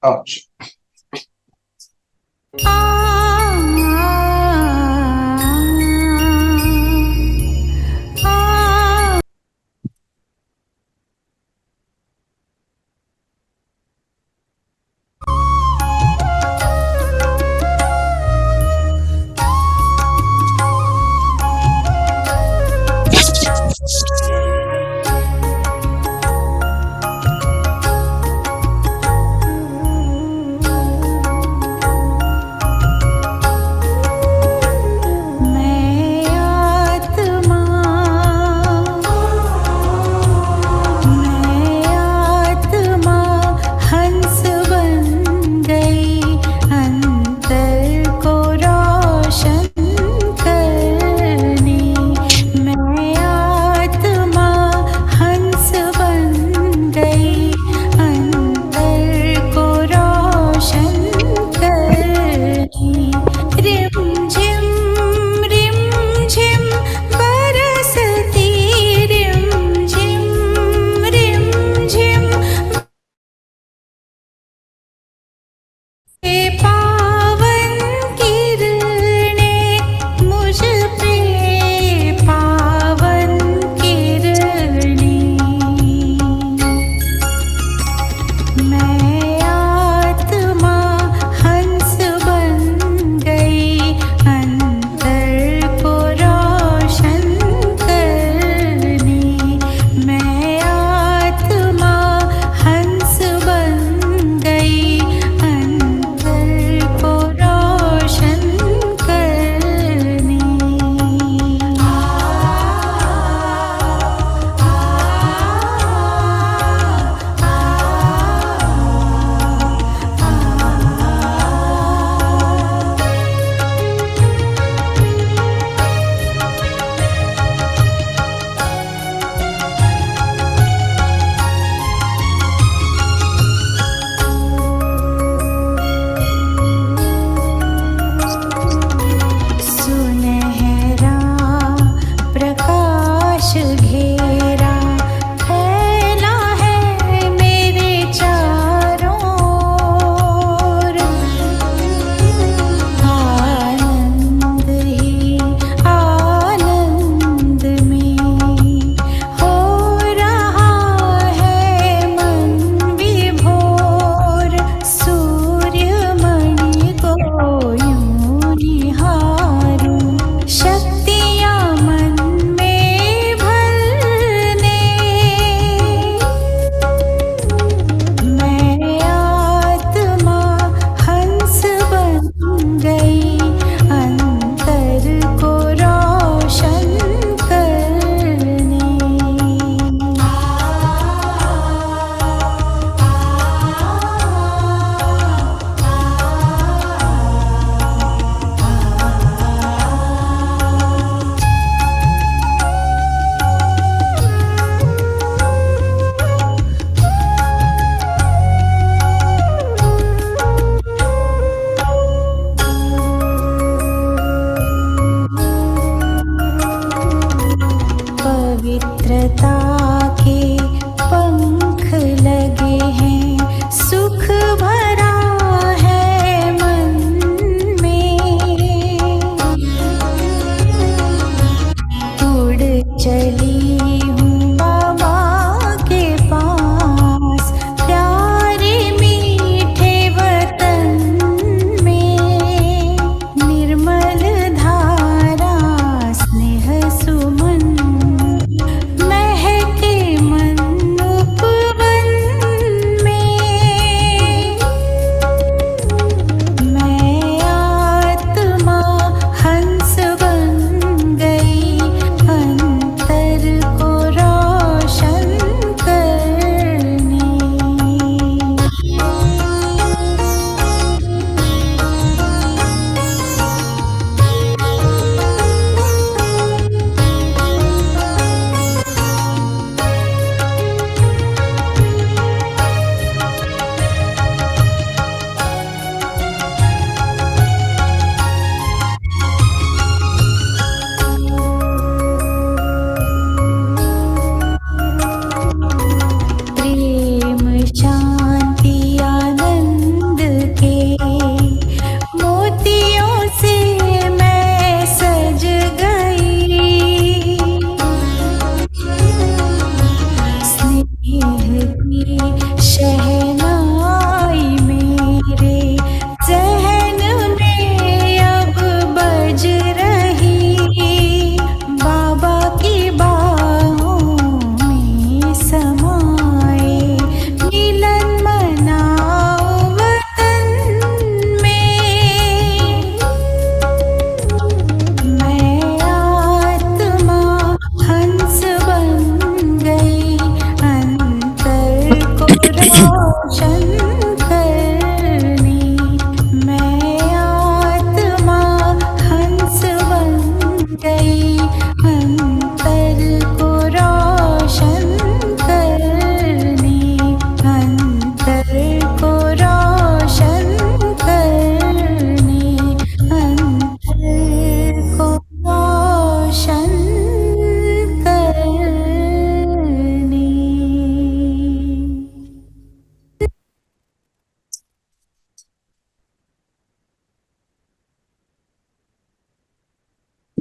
अच्छा।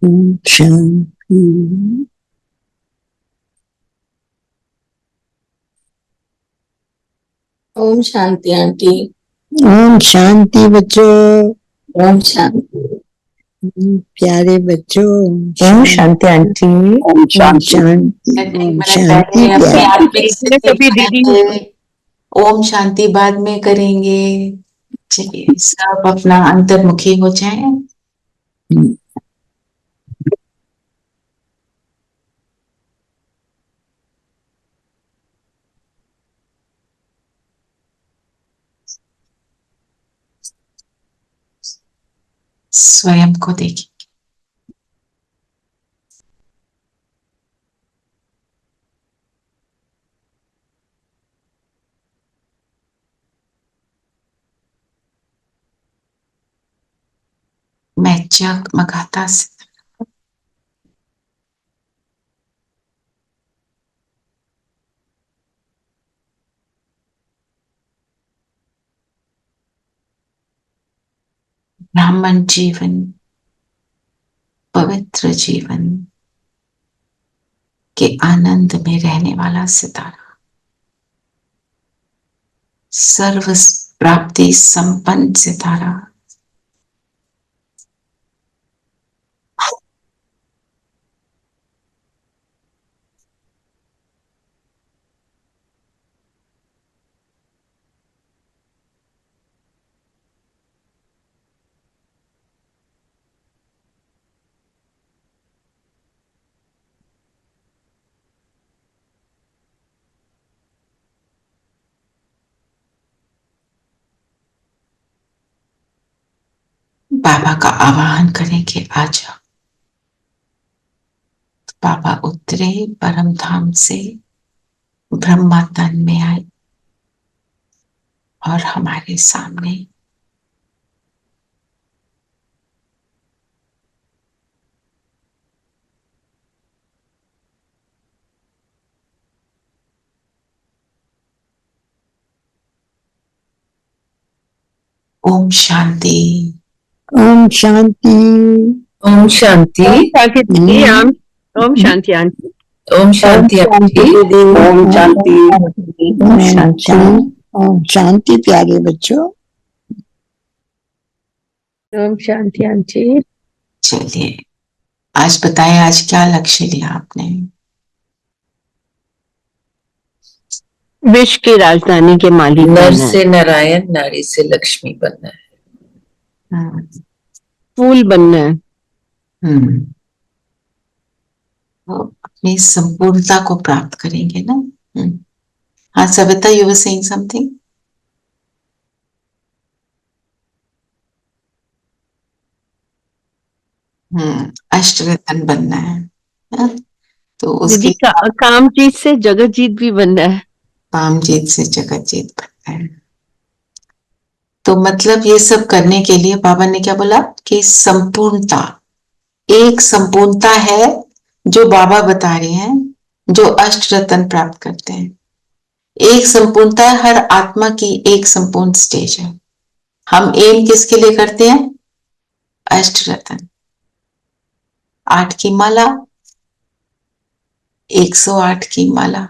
शांति। ओम शांति आंटी। ओम शांति बच्चों। ओम शांति। प्यारे बच्चों। ओम शांति आंटी। ओम शांति। ओम शांति प्यारे। कभी दीदी ओम शांति बाद में करेंगे। चलिए सब अपना अंतर्मुखी हो जाए। स्वयं को देखिए। मैं जगमगाता सितारा। ब्राह्मण जीवन, पवित्र जीवन के आनंद में रहने वाला सितारा, सर्व प्राप्ति संपन्न सितारा, बाबा का आवाहन करेंगे, आ जाओ। बाबा उतरे परम धाम से, ब्रह्मा तन में आए और हमारे सामने ओम शांति। ओम शांति। ओम शांति। ओम शांति आंटी। ओम शांति आंटी। ओम शांति। ओम शांति। ओम शांति प्यारे बच्चों। ओम शांति आंटी। चलिए आज बताएं, आज क्या लक्ष्य लिया आपने? विश्व की राजधानी के मालिक नर बनना से है। नारायण, नारी से लक्ष्मी बनना है। फूल बनना है। तो अपनी संपूर्णता को प्राप्त करेंगे ना। हाँ Savita, you were saying something. अष्ट रतन बनना है। तो दीदी उसके काम जीत से जगत जीत भी बनना है। काम जीत से जगत जीत बनना है। तो मतलब ये सब करने के लिए बाबा ने क्या बोला कि संपूर्णता, एक संपूर्णता है जो बाबा बता रहे हैं, जो अष्ट रतन प्राप्त करते हैं। एक संपूर्णता है, हर आत्मा की एक संपूर्ण स्टेज है। हम एम किसके लिए करते हैं? अष्ट रतन, 8 की माला, 108 की माला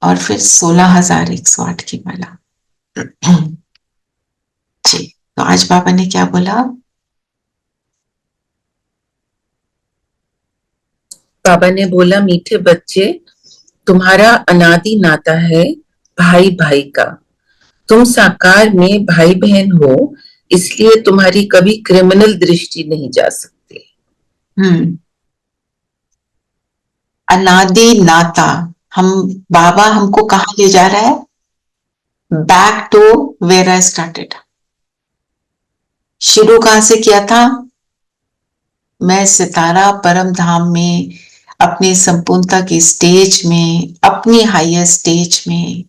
और फिर 16,108 की माला। जी, तो आज बाबा ने क्या बोला? बाबा ने बोला, मीठे बच्चे, तुम्हारा अनादि नाता है भाई भाई का। तुम साकार में भाई बहन हो, इसलिए तुम्हारी कभी क्रिमिनल दृष्टि नहीं जा सकती। अनादि नाता। बाबा हमको कहाँ ले जा रहा है? Back to where I started. शुरू कहां से किया था? मैं सितारा परम धाम में, अपनी संपूर्णता की स्टेज में, अपनी हाईएस्ट स्टेज में।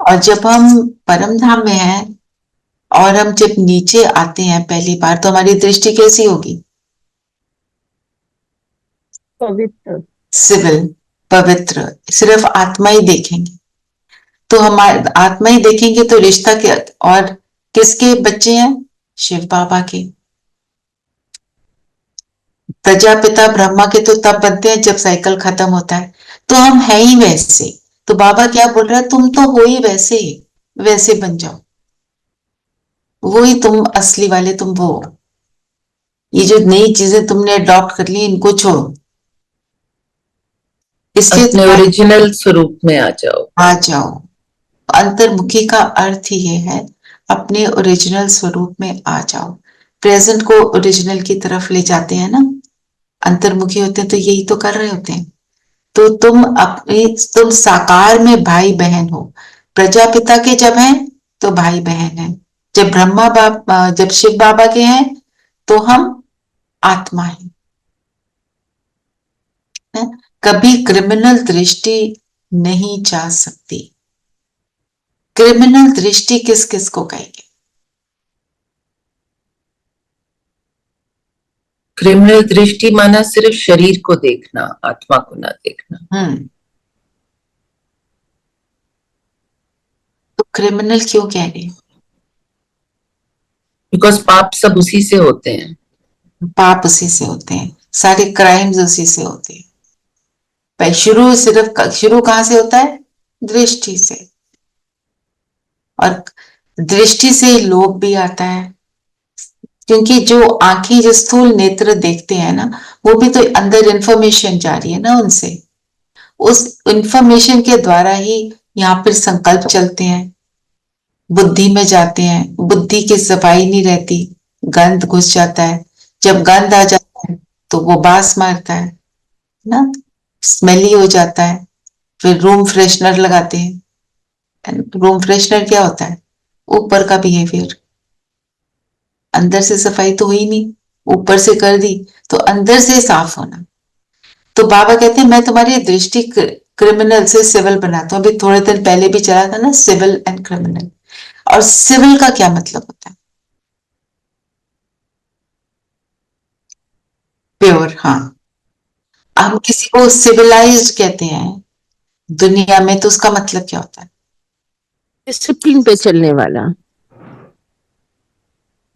और जब हम परम धाम में हैं और हम जब नीचे आते हैं पहली बार, तो हमारी दृष्टि कैसी होगी? पवित्र, सिविल, पवित्र। सिर्फ आत्मा ही देखेंगे। तो हमारे आत्मा ही देखेंगे तो रिश्ता क्या? और किसके बच्चे हैं? शिव बाबा के। प्रजापिता ब्रह्मा के तो तब बनते हैं जब साइकिल खत्म होता है, तो हम है ही वैसे। तो बाबा क्या बोल रहा है, तुम तो हो ही वैसे, वैसे बन जाओ, वही तुम असली वाले, तुम वो। ये जो नई चीजें तुमने अडॉप्ट कर ली इनको छोड़ो, इसलिए अपने ओरिजिनल स्वरूप में आ जाओ। आ जाओ। अंतर्मुखी का अर्थ ही ये है, अपने ओरिजिनल स्वरूप में आ जाओ। प्रेजेंट को ओरिजिनल की तरफ ले जाते हैं ना, अंतर्मुखी होते हैं तो यही तो कर रहे होते हैं। तो तुम साकार में भाई बहन हो। प्रजापिता के जब हैं तो भाई बहन हैं, जब जब शिव बाबा के हैं तो हम आत्मा हैं, है? कभी क्रिमिनल दृष्टि नहीं जा सकती। क्रिमिनल दृष्टि किस किस को कहेंगे? क्रिमिनल दृष्टि माना सिर्फ शरीर को देखना, आत्मा को ना देखना। तो क्रिमिनल क्यों कह रहे हैं? बिकॉज पाप सब उसी से होते हैं। पाप उसी से होते हैं, सारे क्राइम्स उसी से होते हैं। शुरू कहां से होता है? दृष्टि से। और दृष्टि से लोभ भी आता है, क्योंकि जो आंखें, जो स्थूल नेत्र देखते हैं ना, वो भी तो अंदर इंफॉर्मेशन जा रही है ना उनसे। उस इंफॉर्मेशन के द्वारा ही यहाँ पर संकल्प चलते हैं, बुद्धि में जाते हैं। बुद्धि की सफाई नहीं रहती, गंध घुस जाता है। जब गंध आ जाता है तो वो बास मारता है ना, स्मेली हो जाता है। फिर रूम फ्रेशनर लगाते हैं। रूम फ्रेशनर क्या होता है? ऊपर का बिहेवियर। अंदर से सफाई तो हुई नहीं, ऊपर से कर दी, तो अंदर से साफ होना। तो बाबा कहते हैं मैं तुम्हारी दृष्टि क्रिमिनल से सिविल बनाता हूँ। अभी थोड़े दिन पहले भी चला था ना, सिविल एंड क्रिमिनल। और सिविल का क्या मतलब होता है? प्योर, हाँ। हम किसी को सिविलाइज्ड कहते हैं दुनिया में, तो उसका मतलब क्या होता है? डिसिप्लिन पे चलने वाला।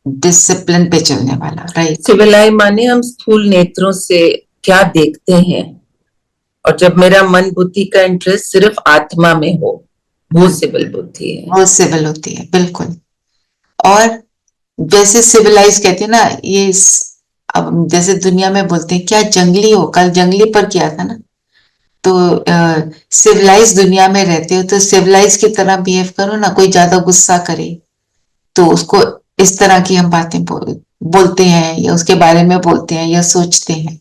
डिसिप्लिन पे चलने वाला, राइट। सिविलाइ माने हम स्थूल नेत्रों से क्या देखते हैं, और जब मेरा मन बुद्धि का इंटरेस्ट सिर्फ आत्मा में हो, वो सिविल बुद्धि है। वो सिविल होती है, बिल्कुल। और जैसे सिविलाइज कहते हैं ना, अब जैसे दुनिया में बोलते हैं क्या जंगली हो, कल जंगली पर किया था ना। तो सिविलाइज दुनिया में रहते हो तो सिविलाइज की तरह बिहेव करो ना। कोई ज्यादा गुस्सा करे तो उसको इस तरह की हम बातें बोलते हैं, या उसके बारे में बोलते हैं या सोचते हैं।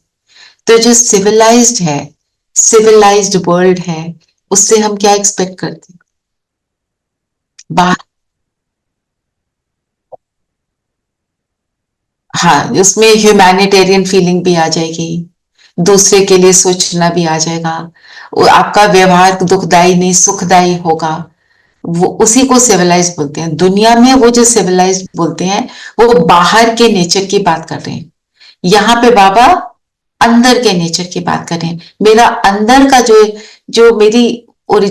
तो जो सिविलाइज्ड है, सिविलाइज्ड वर्ल्ड है, उससे हम क्या एक्सपेक्ट करते हैं? बाहर, हाँ, उसमें ह्यूमैनिटेरियन फीलिंग भी आ जाएगी, दूसरे के लिए सोचना भी आ जाएगा। आपका व्यवहार दुखदाई नहीं सुखदाई होगा। वो उसी को सिविलाइज बोलते हैं। दुनिया में वो जो सिविलाइज बोलते हैं वो बाहर के नेचर की बात कर रहे हैं। यहाँ पे बाबा अंदर के नेचर की बात कर रहे हैं। मेरा अंदर का जो जो मेरी और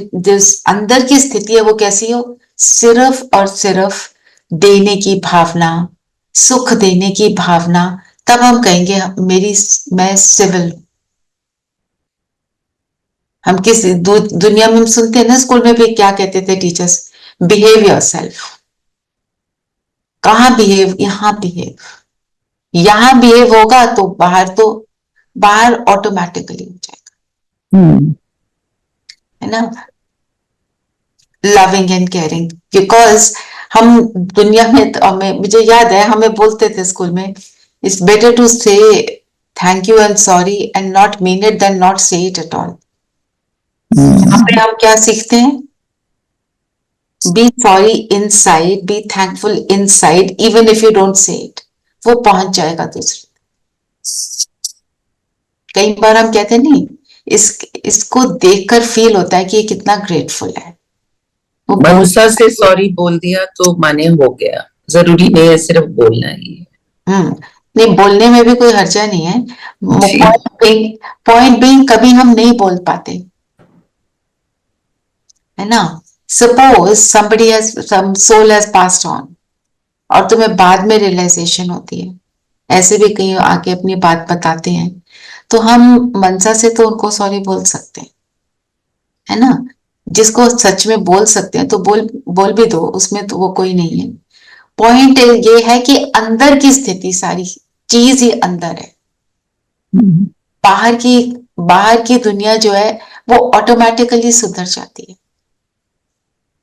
अंदर की स्थिति है वो कैसी हो? सिर्फ और सिर्फ देने की भावना, सुख देने की भावना। तब हम कहेंगे मैं सिविल। हम दुनिया में हम सुनते हैं ना, स्कूल में भी क्या कहते थे टीचर्स? Behave yourself. कहाँ बिहेव? यहाँ बिहेव। यहाँ बिहेव होगा तो बाहर ऑटोमेटिकली हो जाएगा, है ना। लविंग एंड केयरिंग, बिकॉज हम दुनिया में तो मुझे याद है हमें बोलते थे स्कूल में, it's better to say thank you and sorry and not mean it then not say it at all. यहाँ पे हम क्या सीखते हैं? Be sorry inside, be thankful inside, even if you don't say it. वो पहुंच जाएगा दूसरे। कई बार हम कहते नहीं, इसको देखकर फील होता है कि ये कितना ग्रेटफुल है। वो मनसा से सॉरी बोल दिया तो माने हो गया, जरूरी नहीं है सिर्फ बोलना ही है। नहीं, बोलने में भी कोई हर्जा नहीं है। पॉइंट बीइंग कभी हम नहीं बोल पाते, है ना। Suppose somebody has some soul has passed on और तुम्हें बाद में रियलाइजेशन होती है, ऐसे भी कहीं आके अपनी बात बताते हैं, तो हम मनसा से तो उनको सॉरी बोल सकते हैं, है ना। जिसको सच में बोल सकते हैं तो बोल बोल भी दो, उसमें तो वो कोई नहीं है। पॉइंट ये है कि अंदर की स्थिति, सारी चीज ही अंदर है। बाहर की बाहर की दुनिया जो है वो ऑटोमेटिकली सुधर जाती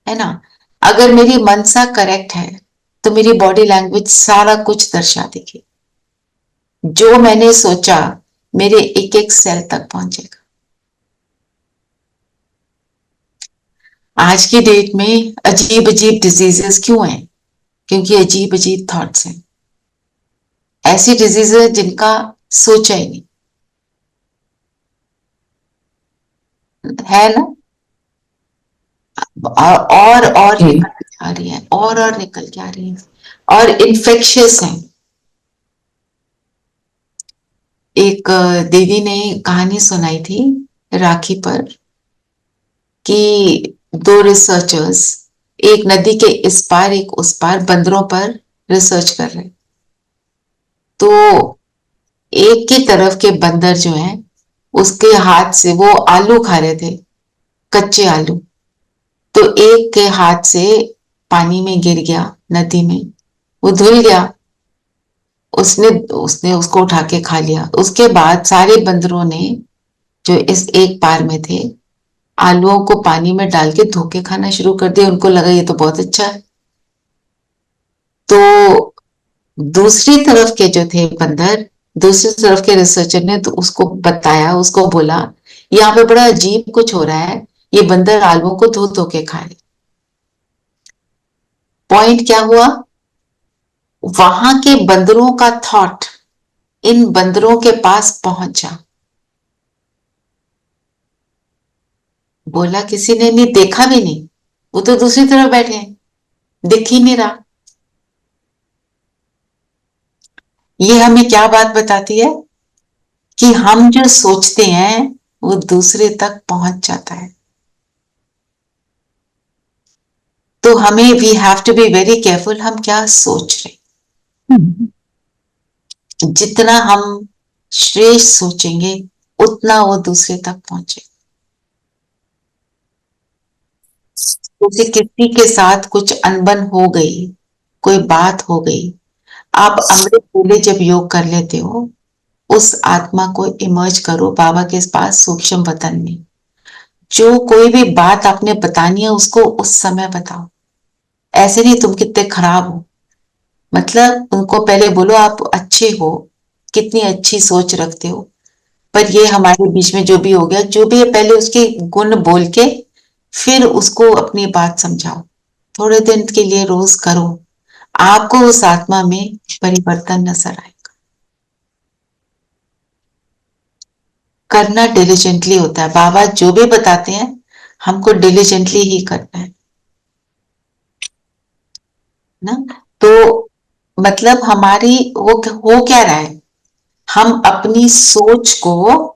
है ना। अगर मेरी मनसा करेक्ट है तो मेरी बॉडी लैंग्वेज सारा कुछ दर्शा देगी। जो मैंने सोचा मेरे एक एक सेल तक पहुंचेगा। आज की डेट में अजीब अजीब डिजीजेस क्यों हैं? क्योंकि अजीब अजीब थॉट्स हैं। ऐसी डिजीजेस जिनका सोचा ही नहीं है ना, और निकल के आ रही है, और निकल के आ रही है, और इन्फेक्शियस है। एक दीदी ने कहानी सुनाई थी राखी पर कि दो रिसर्चर्स एक नदी के इस पार एक उस पार बंदरों पर रिसर्च कर रहे। तो एक की तरफ के बंदर जो है उसके हाथ से वो आलू खा रहे थे, कच्चे आलू। तो एक के हाथ से पानी में गिर गया, नदी में, वो धुल गया। उसने उसने उसको उठा के खा लिया। उसके बाद सारे बंदरों ने जो इस एक पार में थे आलूओं को पानी में डाल के धो के खाना शुरू कर दिया। उनको लगा ये तो बहुत अच्छा है। तो दूसरी तरफ के जो थे बंदर, दूसरी तरफ के रिसर्चर ने तो उसको बताया, उसको बोला यहाँ पे बड़ा अजीब कुछ हो रहा है, ये बंदर आलूओं को धो धो के खाए। पॉइंट क्या हुआ? वहां के बंदरों का थॉट इन बंदरों के पास पहुंचा। बोला किसी ने नहीं देखा भी नहीं, वो तो दूसरी तरफ बैठे हैं, दिख ही नहीं रहा। ये हमें क्या बात बताती है कि हम जो सोचते हैं वो दूसरे तक पहुंच जाता है। तो हमें we have to be very careful हम क्या सोच रहे। जितना हम श्रेष्ठ सोचेंगे उतना वो दूसरे तक पहुंचे। जैसे किसी के साथ कुछ अनबन हो गई, कोई बात हो गई, आप अमृत वेले जब योग कर लेते हो उस आत्मा को इमर्ज करो बाबा के पास सूक्ष्म वतन में। जो कोई भी बात आपने बतानी है उसको उस समय बताओ। ऐसे नहीं तुम कितने खराब हो, मतलब उनको पहले बोलो आप अच्छे हो, कितनी अच्छी सोच रखते हो। पर ये हमारे बीच में जो भी हो गया, जो भी है, पहले उसके गुण बोल के फिर उसको अपनी बात समझाओ। थोड़े दिन के लिए रोज करो, आपको उस आत्मा में परिवर्तन नजर आएगा। करना डिलिजेंटली होता है। बाबा जो भी बताते हैं हमको डिलिजेंटली ही करना है ना। तो मतलब हमारी वो हो क्या रहा है, हम अपनी सोच को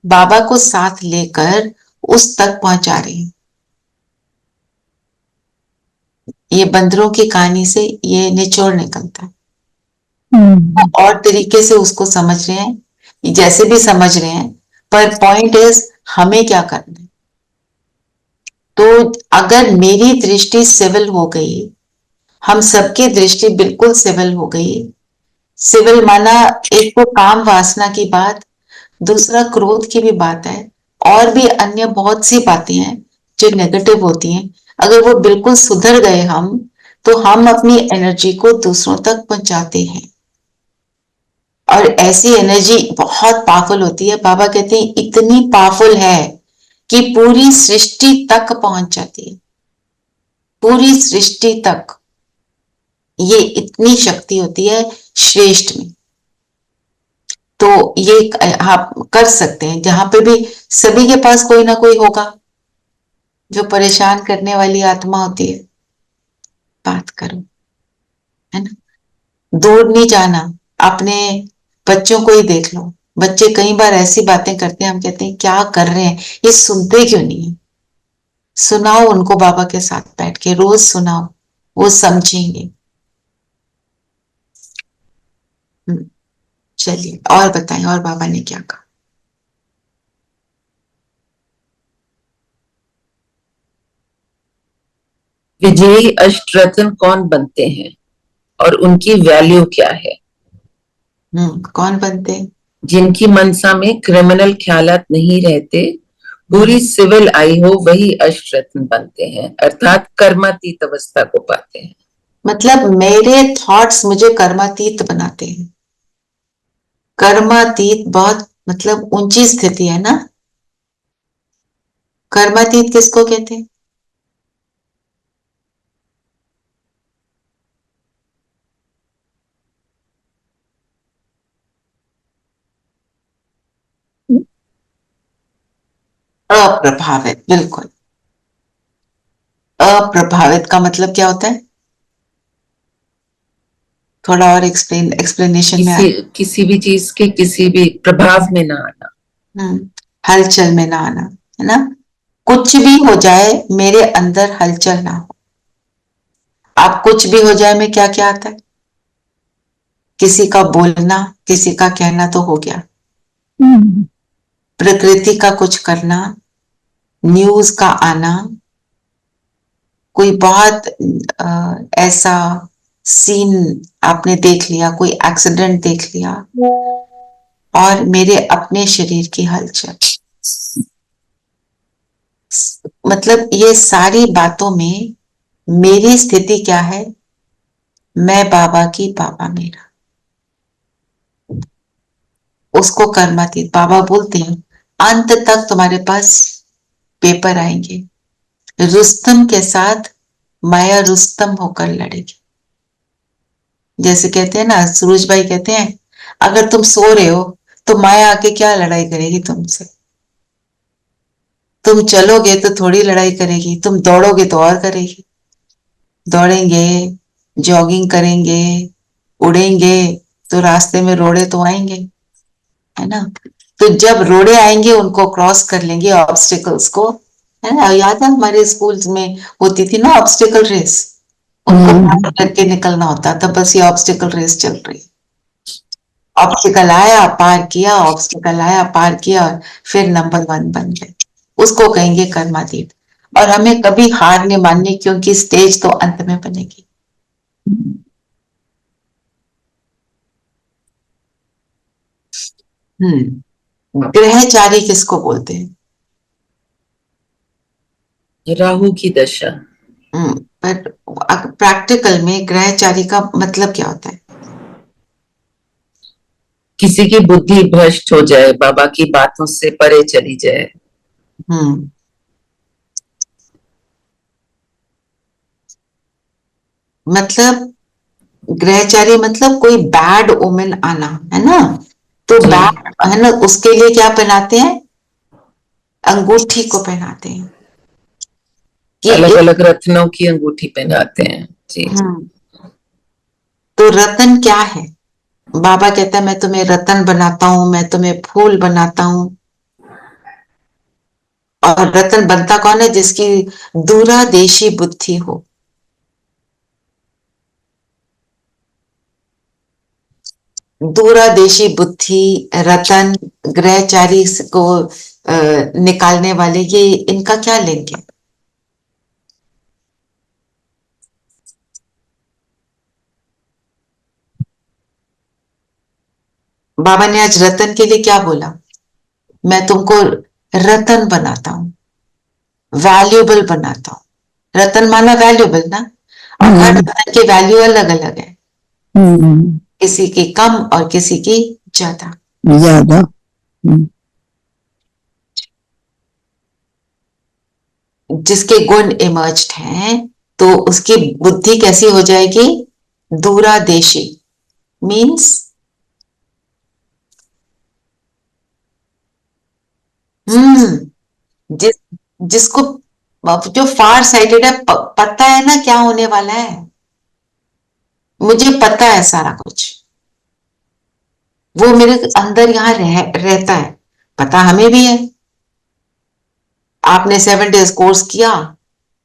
बाबा को साथ लेकर उस तक पहुंचा रहे हैं। ये बंदरों की कहानी से ये निचोड़ निकलता है। और तरीके से उसको समझ रहे हैं, जैसे भी समझ रहे हैं, पर पॉइंट इज हमें क्या करना है। तो अगर मेरी दृष्टि सिविल हो गई, हम सबकी दृष्टि बिल्कुल सिविल हो गई। सिविल माना एक तो काम वासना की बात, दूसरा क्रोध की भी बात है, और भी अन्य बहुत सी बातें हैं जो नेगेटिव होती हैं। अगर वो बिल्कुल सुधर गए हम, तो हम अपनी एनर्जी को दूसरों तक पहुंचाते हैं। और ऐसी एनर्जी बहुत पावरफुल होती है। बाबा कहते हैं इतनी पावरफुल है कि पूरी सृष्टि तक पहुंच जाती है, पूरी सृष्टि तक। ये इतनी शक्ति होती है श्रेष्ठ में। तो ये आप कर सकते हैं। जहां पे भी सभी के पास कोई ना कोई होगा जो परेशान करने वाली आत्मा होती है, बात करो, है ना। दूर नहीं जाना, अपने बच्चों को ही देख लो। बच्चे कई बार ऐसी बातें करते हैं, हम कहते हैं क्या कर रहे हैं, ये सुनते क्यों नहीं है। सुनाओ उनको बाबा के साथ बैठ के, रोज सुनाओ, वो समझेंगे। चलिए और बताएं, और बाबा ने क्या कहा? विजयी अष्टरत्न कौन बनते हैं और उनकी वैल्यू क्या है? कौन बनते हैं? जिनकी मनसा में क्रिमिनल ख्यालात नहीं रहते, पूरी सिविल आई हो, वही अष्टरत्न बनते हैं, अर्थात कर्मातीत अवस्था को पाते हैं। मतलब मेरे थॉट्स मुझे कर्मातीत बनाते हैं। कर्मातीत बहुत मतलब ऊंची स्थिति है ना। कर्मातीत किसको कहते हैं? अप्रभावित, बिल्कुल। अप्रभावित का मतलब क्या होता है? थोड़ा और एक्सप्लेनेशन में किसी भी चीज के किसी भी प्रभाव में ना आना, हलचल में ना आना, है ना। कुछ भी हो जाए मेरे अंदर हलचल ना हो। अब कुछ भी हो जाए में क्या क्या आता है? किसी का बोलना, किसी का कहना तो हो गया, प्रकृति का कुछ करना, न्यूज का आना, कोई बहुत ऐसा सीन आपने देख लिया, कोई एक्सीडेंट देख लिया, और मेरे अपने शरीर की हलचल। मतलब ये सारी बातों में मेरी स्थिति क्या है? मैं बाबा की, बाबा मेरा। उसको कर्मातीत बाबा बोलते हैं। अंत तक तुम्हारे पास पेपर आएंगे, रुस्तम के साथ माया रुस्तम होकर लड़ेगी। जैसे कहते हैं ना, सूरज भाई कहते हैं, अगर तुम सो रहे हो तो माया आके क्या लड़ाई करेगी तुमसे? तुम चलोगे तो थोड़ी लड़ाई करेगी, तुम दौड़ोगे तो और करेगी। दौड़ेंगे, जॉगिंग करेंगे, उड़ेंगे तो रास्ते में रोड़े तो आएंगे, है ना। तो जब रोड़े आएंगे उनको क्रॉस कर लेंगे, ऑब्स्टिकल्स को, है ना। याद है हमारे स्कूल में होती थी ना ऑब्स्टिकल रेस, उनको पार करके निकलना होता था। बस ये ऑब्स्टिकल रेस चल रही है। ऑब्स्टिकल आया, पार किया, ऑब्स्टिकल आया, पार किया, फिर नंबर 1 बन गए। उसको कहेंगे कर्मातीत। और हमें कभी हार नहीं माननी, क्योंकि स्टेज तो अंत में बनेगी। ग्रहचारी किसको बोलते हैं? राहु की दशा। पर प्रैक्टिकल में ग्रहचारी का मतलब क्या होता है? किसी की बुद्धि भ्रष्ट हो जाए, बाबा की बातों से परे चली जाए। मतलब ग्रहचारी मतलब कोई बैड ओमेन आना, है ना। तो बैड, है ना, उसके लिए क्या पहनाते हैं? अंगूठी को पहनाते हैं। अलग अलग रत्नों की अंगूठी पहनाते हैं जी। तो रतन क्या है? बाबा कहता है मैं तुम्हें रतन बनाता हूं, मैं तुम्हें फूल बनाता हूं। और रतन बनता कौन है? जिसकी दूरादेशी बुद्धि हो। दूरादेशी बुद्धि, रतन, ग्रहचारी को निकालने वाले, ये इनका क्या लिंक है? बाबा ने आज रतन के लिए क्या बोला? मैं तुमको रतन बनाता हूं, वैल्यूएबल बनाता हूं। रतन माना वैल्यूएबल ना। और हर रतन की वैल्यू अलग अलग है, किसी की कम और किसी की ज्यादा। जिसके गुण इमर्ज्ड हैं, तो उसकी बुद्धि कैसी हो जाएगी? दूरादेशी मीन्स जिस जिसको जो फार साइटेड है, पता है ना क्या होने वाला है। मुझे पता है सारा कुछ, वो मेरे अंदर यहाँ रहता है। पता हमें भी है। आपने 7 डेज कोर्स किया,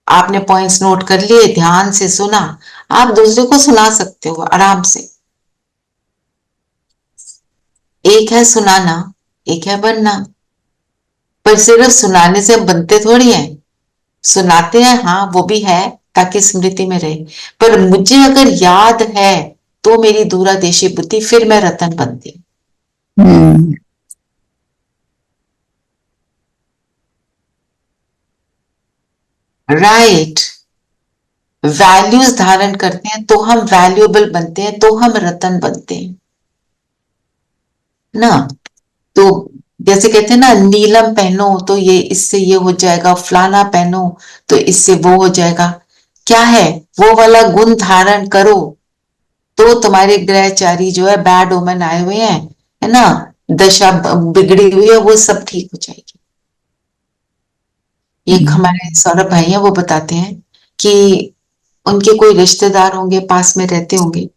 आपने पॉइंट्स नोट कर लिए, ध्यान से सुना, आप दूसरे को सुना सकते हो आराम से। एक है सुनाना, एक है बनना। पर सिर्फ सुनाने से हम बनते थोड़ी हैं। सुनाते हैं, हाँ वो भी है, ताकि स्मृति में रहे। पर मुझे अगर याद है तो मेरी दूरादेशी बुद्धि, फिर मैं रतन बनती हूँ। हम्म, राइट। वैल्यूज धारण करते हैं तो हम वैल्यूएबल बनते हैं, तो हम रतन बनते हैं ना। तो जैसे कहते हैं ना, नीलम पहनो तो ये इससे ये हो जाएगा, फलाना पहनो तो इससे वो हो जाएगा। क्या है, वो वाला गुण धारण करो तो तुम्हारे ग्रहचारी जो है, बैड ओमेन आए हुए हैं, है ना, दशा बिगड़ी हुई है, वो सब ठीक हो जाएगी। एक हमारे सौरभ भाई हैं, वो बताते हैं कि उनके कोई रिश्तेदार होंगे, पास में रहते होंगे,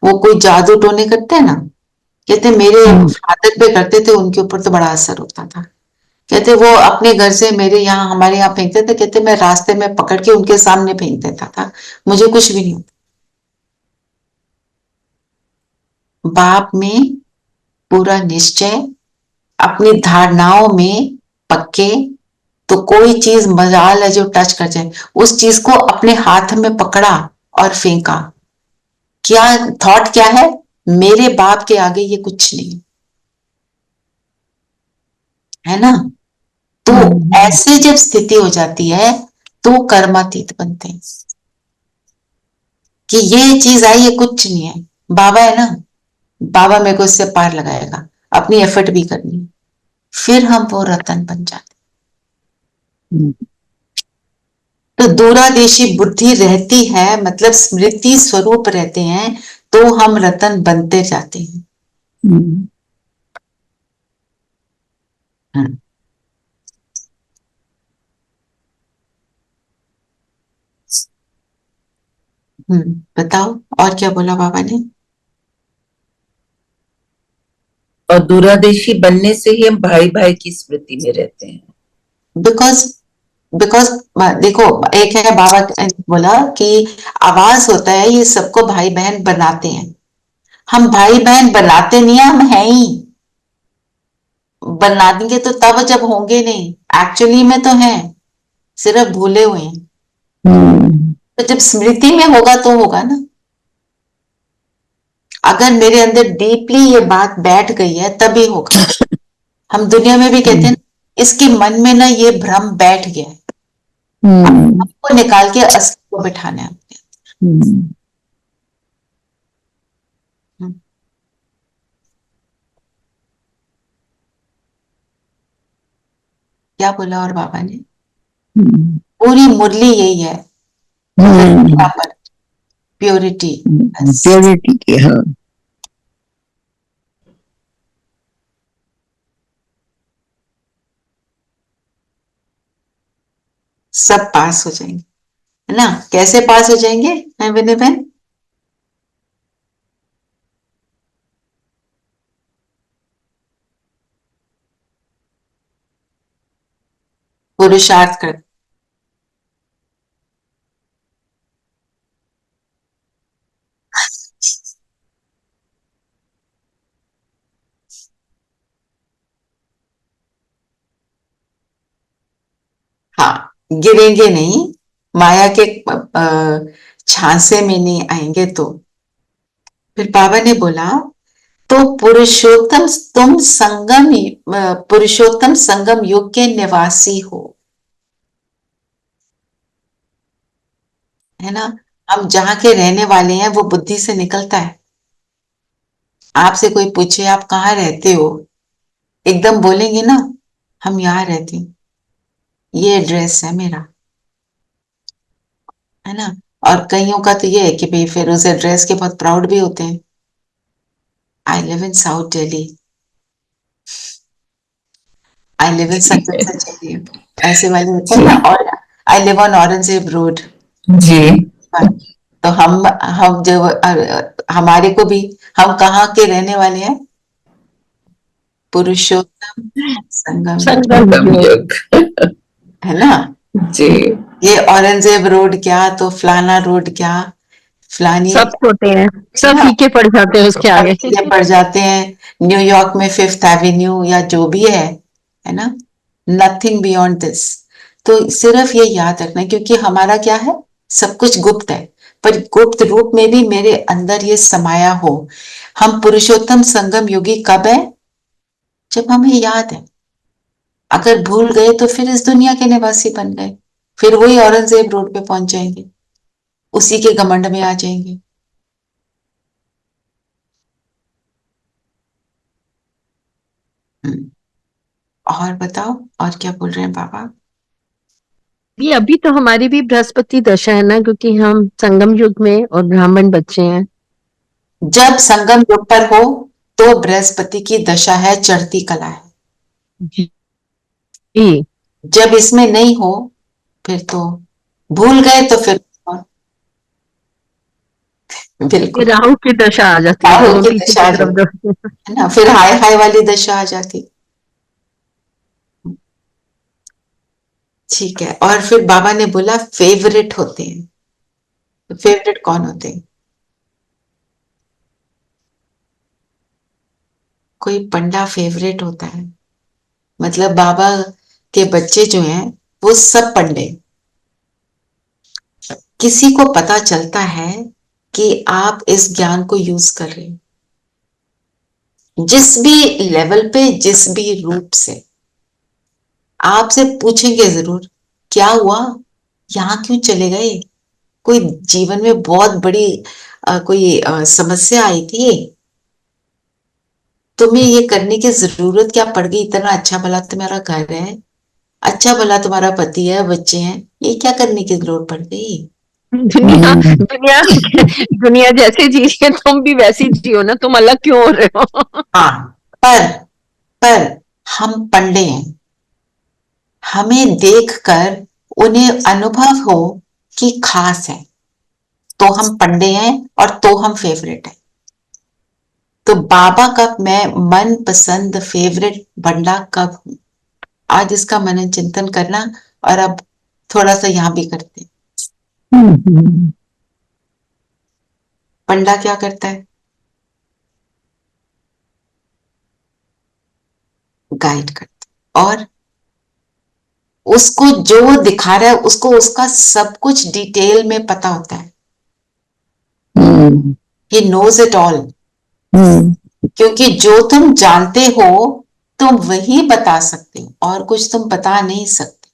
वो कोई जादू टोने करते हैं ना। कहते मेरे फादर पे करते थे, उनके ऊपर तो बड़ा असर होता था। कहते वो अपने घर से मेरे यहाँ, हमारे यहाँ फेंकते थे, कहते मैं रास्ते में पकड़ के उनके सामने फेंक देता था, मुझे कुछ भी नहीं होता। बाप में पूरा निश्चय, अपनी धारणाओं में पक्के, तो कोई चीज मजाल है जो टच कर जाए, उस चीज को अपने हाथ में पकड़ा और फेंका। क्या थॉट क्या है, मेरे बाप के आगे ये कुछ नहीं, है ना। तो ऐसे जब स्थिति हो जाती है तो कर्मातीत बनते हैं कि ये चीज आई, ये कुछ नहीं है, बाबा है ना, बाबा मेरे को इससे पार लगाएगा, अपनी एफर्ट भी करनी है, फिर हम वो रतन बन जाते। तो दूरादेशी बुद्धि रहती है, मतलब स्मृति स्वरूप रहते हैं, तो हम रतन बनते जाते हैं। हम्म। बताओ और क्या बोला बाबा ने। और दूरादेशी बनने से ही हम भाई भाई की स्मृति में रहते हैं। बिकॉज बिकॉज देखो, एक है बाबा ने बोला कि आवाज होता है, ये सबको भाई बहन बनाते हैं। हम भाई बहन बनाते नहीं है, हम हैं ही। बना देंगे तो तब जब होंगे नहीं, एक्चुअली में तो हैं, सिर्फ भूले हुए हैं। तो जब स्मृति में होगा तो होगा ना। अगर मेरे अंदर डीपली ये बात बैठ गई है तभी होगा। हम दुनिया में भी कहते हैं ना, इसके मन में ना ये भ्रम बैठ गया है, आपको निकाल के असली को बिठाना है अपने। क्या बोला और बाबा ने, पूरी मुरली यही है, प्योरिटी। प्योरिटी की, हाँ। सब पास हो जाएंगे, है ना। कैसे पास हो जाएंगे, है विनय बहन। पुरुषार्थ कर, हाँ, गिरेंगे नहीं, माया के झांसे में नहीं आएंगे। तो फिर बाबा ने बोला, तो पुरुषोत्तम तुम संगम, पुरुषोत्तम संगम युग के निवासी हो, है ना। हम जहां के रहने वाले हैं वो बुद्धि से निकलता है। आपसे कोई पूछे आप कहाँ रहते हो, एकदम बोलेंगे ना, हम यहाँ रहते हैं, ये एड्रेस है मेरा, है ना। और कईयों का तो ये है कि भाई फिर उस एड्रेस के बहुत प्राउड भी होते हैं। I live in south Delhi, I live in such area, ऐसे वाले होते हैं ना। और I live on Aurangzeb road जी। तो हम जब हमारे को भी, हम कहाँ के रहने वाले हैं, पुरुषोत्तम संगम, संगम योग। है ना। जी। ये औरंगजेब रोड क्या, तो फलाना रोड क्या, फलानी सब छोटे हैं, सब ना, फीके पड़ जाते हैं उसके अब आगे। ये पड़ जाते हैं न्यूयॉर्क में फिफ्थ एवेन्यू या जो भी है ना, नथिंग बियॉन्ड दिस। तो सिर्फ ये याद रखना है, क्योंकि हमारा क्या है, सब कुछ गुप्त है, पर गुप्त रूप में भी मेरे अंदर ये समाया हो। हम पुरुषोत्तम संगम योगी कब है? जब हमें याद है। अगर भूल गए तो फिर इस दुनिया के निवासी बन गए, फिर वही औरंगजेब रोड पे पहुंच जाएंगे, उसी के घमंड में आ जाएंगे। हम्म, और बताओ, और क्या बोल रहे हैं बाबा? भी अभी तो हमारी भी बृहस्पति दशा है ना, क्योंकि हम संगम युग में और ब्राह्मण बच्चे हैं। जब संगम युग पर हो तो बृहस्पति की दशा है, चढ़ती कला है। जी। जब इसमें नहीं हो फिर तो भूल गए तो फिर ये बिल्कुल राहु की दशा आ जाती है, जब राहु हम की पीछे दशा की आ तरफ जाती दौड़ते हैं। है ना, फिर हाय हाय वाली दशा आ जाती। ठीक है, और फिर बाबा ने बोला फेवरेट होते हैं। तो फेवरेट कौन होते हैं? कोई पंडा फेवरेट होता है, मतलब बाबा के बच्चे जो हैं वो सब पंडे। किसी को पता चलता है कि आप इस ज्ञान को यूज कर रहे हो, जिस भी लेवल पे, जिस भी रूप से, आपसे पूछेंगे जरूर क्या हुआ, यहाँ क्यों चले गए, कोई जीवन में बहुत बड़ी कोई समस्या आई थी, तुम्हें ये करने की जरूरत क्या पड़ गई, इतना अच्छा भला तुम्हारा घर है, अच्छा भला तुम्हारा पति है, बच्चे हैं, ये क्या करने की जरूरत पड़ गई? दुनिया दुनिया दुनिया जैसे जी रही है, तुम भी वैसी जियो ना, तुम अलग क्यों हो रहे हो? हाँ, पर हम पंडे हैं, हमें देखकर उन्हें अनुभव हो कि खास है, तो हम पंडे हैं और तो हम फेवरेट हैं। तो बाबा का मैं मन पसंद फेवरेट बंदा कब हूं? आज इसका मनन चिंतन करना, और अब थोड़ा सा यहां भी करते हैं। पंडा क्या करता है? गाइड करता है, और उसको जो दिखा रहा है उसको उसका सब कुछ डिटेल में पता होता है। He knows it all. क्योंकि जो तुम जानते हो तुम वही बता सकते हो, और कुछ तुम बता नहीं सकते।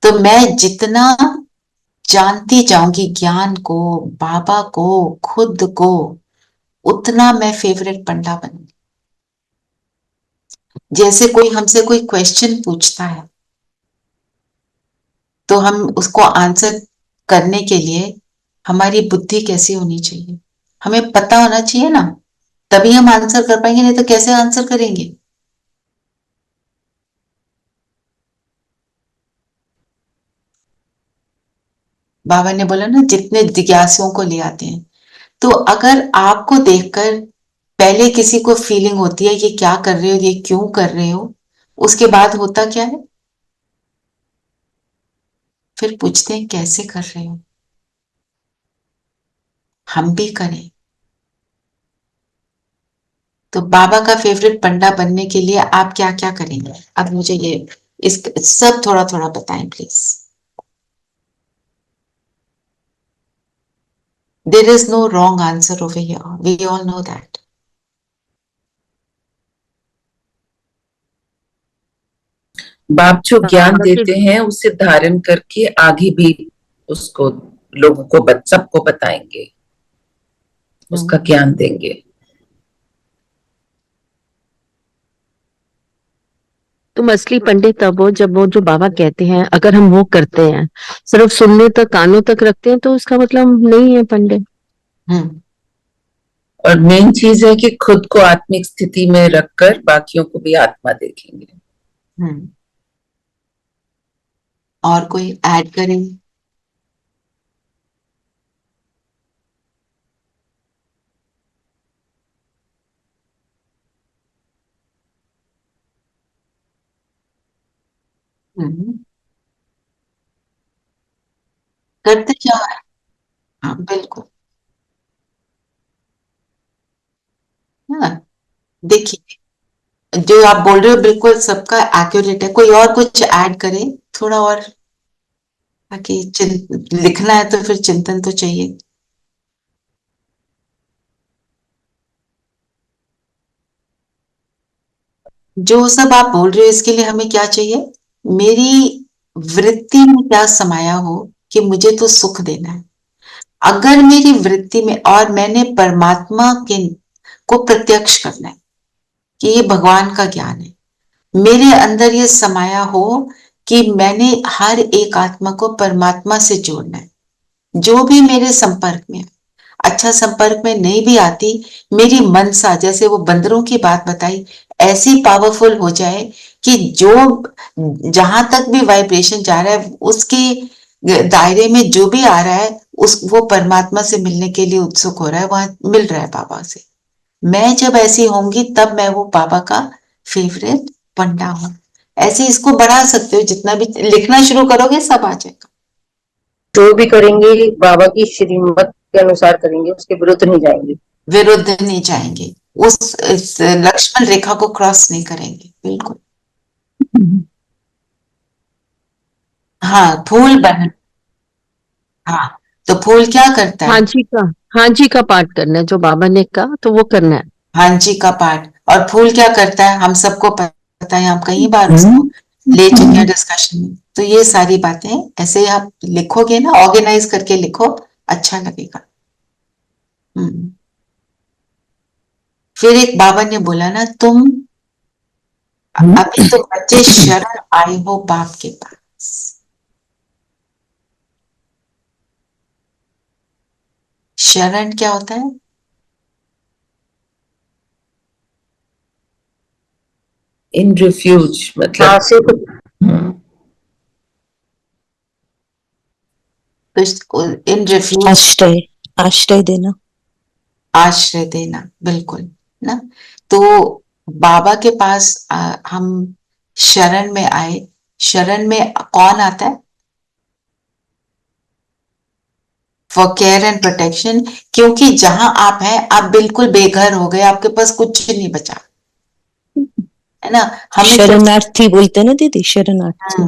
तो मैं जितना जानती जाऊंगी ज्ञान को, बाबा को, खुद को, उतना मैं फेवरेट पंडा बनूंगी। जैसे कोई हमसे कोई क्वेश्चन पूछता है तो हम उसको आंसर करने के लिए हमारी बुद्धि कैसी होनी चाहिए, हमें पता होना चाहिए ना, तभी हम आंसर कर पाएंगे, नहीं तो कैसे आंसर करेंगे? बाबा ने बोला ना, जितने जिज्ञासुओं को ले आते हैं। तो अगर आपको देखकर पहले किसी को फीलिंग होती है ये क्या कर रहे हो, ये क्यों कर रहे हो, उसके बाद होता क्या है, फिर पूछते हैं कैसे कर रहे हो, हम भी करें। तो बाबा का फेवरेट पंडा बनने के लिए आप क्या क्या करेंगे? अब मुझे ये इस सब थोड़ा थोड़ा बताएं please. There is no wrong answer over here, we all know that. बाप जो ज्ञान बाबा की देते हैं उसे धारण करके आगे भी उसको लोगों को सबको बताएंगे, उसका ज्ञान देंगे। तुम असली पंडित तब हो जब वो जो बाबा कहते हैं अगर हम वो करते हैं, सिर्फ सुनने तक कानों तक रखते हैं, तो उसका मतलब हम नहीं है पंडित। हम्म और मेन चीज है कि खुद को आत्मिक स्थिति में रखकर बाकियों को भी आत्मा देखेंगे। हम्म और कोई ऐड करें? हम्म करते जाओ। हाँ बिल्कुल। हाँ देखिए, जो आप बोल रहे हो बिल्कुल सबका एक्यूरेट है। कोई और कुछ ऐड करे थोड़ा और, ताकि लिखना है तो फिर चिंतन तो चाहिए। जो सब आप बोल रहे हो इसके लिए हमें क्या चाहिए? मेरी वृत्ति में क्या समाया हो कि मुझे तो सुख देना है। अगर मेरी वृत्ति में, और मैंने परमात्मा के को प्रत्यक्ष करना है कि ये भगवान का ज्ञान है, मेरे अंदर ये समाया हो कि मैंने हर एक आत्मा को परमात्मा से जोड़ना है। जो भी मेरे संपर्क में है, अच्छा संपर्क में नहीं भी आती, मेरी मनसा, जैसे वो बंदरों की बात बताई, ऐसी पावरफुल हो जाए कि जो जहां तक भी वाइब्रेशन जा रहा है उसके दायरे में जो भी आ रहा है उस वो परमात्मा से मिलने के लिए उत्सुक हो रहा है, वहां मिल रहा है बाबा से। मैं जब ऐसी होंगी तब मैं वो बाबा का फेवरेट पंडा हूं। ऐसे इसको बढ़ा सकते हो, जितना भी लिखना शुरू करोगे सब आ जाएगा। जो भी करेंगे बाबा की श्रीमत के अनुसार करेंगे, उसके विरुद्ध नहीं जाएंगे। विरुद्ध नहीं जाएंगे, इस लक्ष्मण रेखा को क्रॉस नहीं करेंगे, बिल्कुल। हाँ फूल बन, हाँ तो फूल क्या करता है? हाँ जी का पाठ करना है, जो बाबा ने कहा तो वो करना है। हाँ जी का पाठ। और फूल क्या करता है हम सबको पता है, हम कई बार उसको ले चुके हैं डिस्कशन में। तो ये सारी बातें ऐसे आप लिखोगे ना, ऑर्गेनाइज करके लिखो, अच्छा लगेगा। फिर एक बाबा ने बोला ना, तुम अभी तो बच्चे शरण आए हो बाप के पास। शरण क्या होता है? इन रिफ्यूज हाँ मतलब से तो इन रिफ्यूज, आश्रय, आश्रय देना। आश्रय देना, बिल्कुल ना। तो बाबा के पास हम शरण में आए। शरण में कौन आता है? For care and protection. क्योंकि जहां आप हैं आप बिल्कुल बेघर हो गए, आपके पास कुछ नहीं बचा, है ना। हमें शरणार्थी बोलते हैं ना दीदी, शरणार्थी।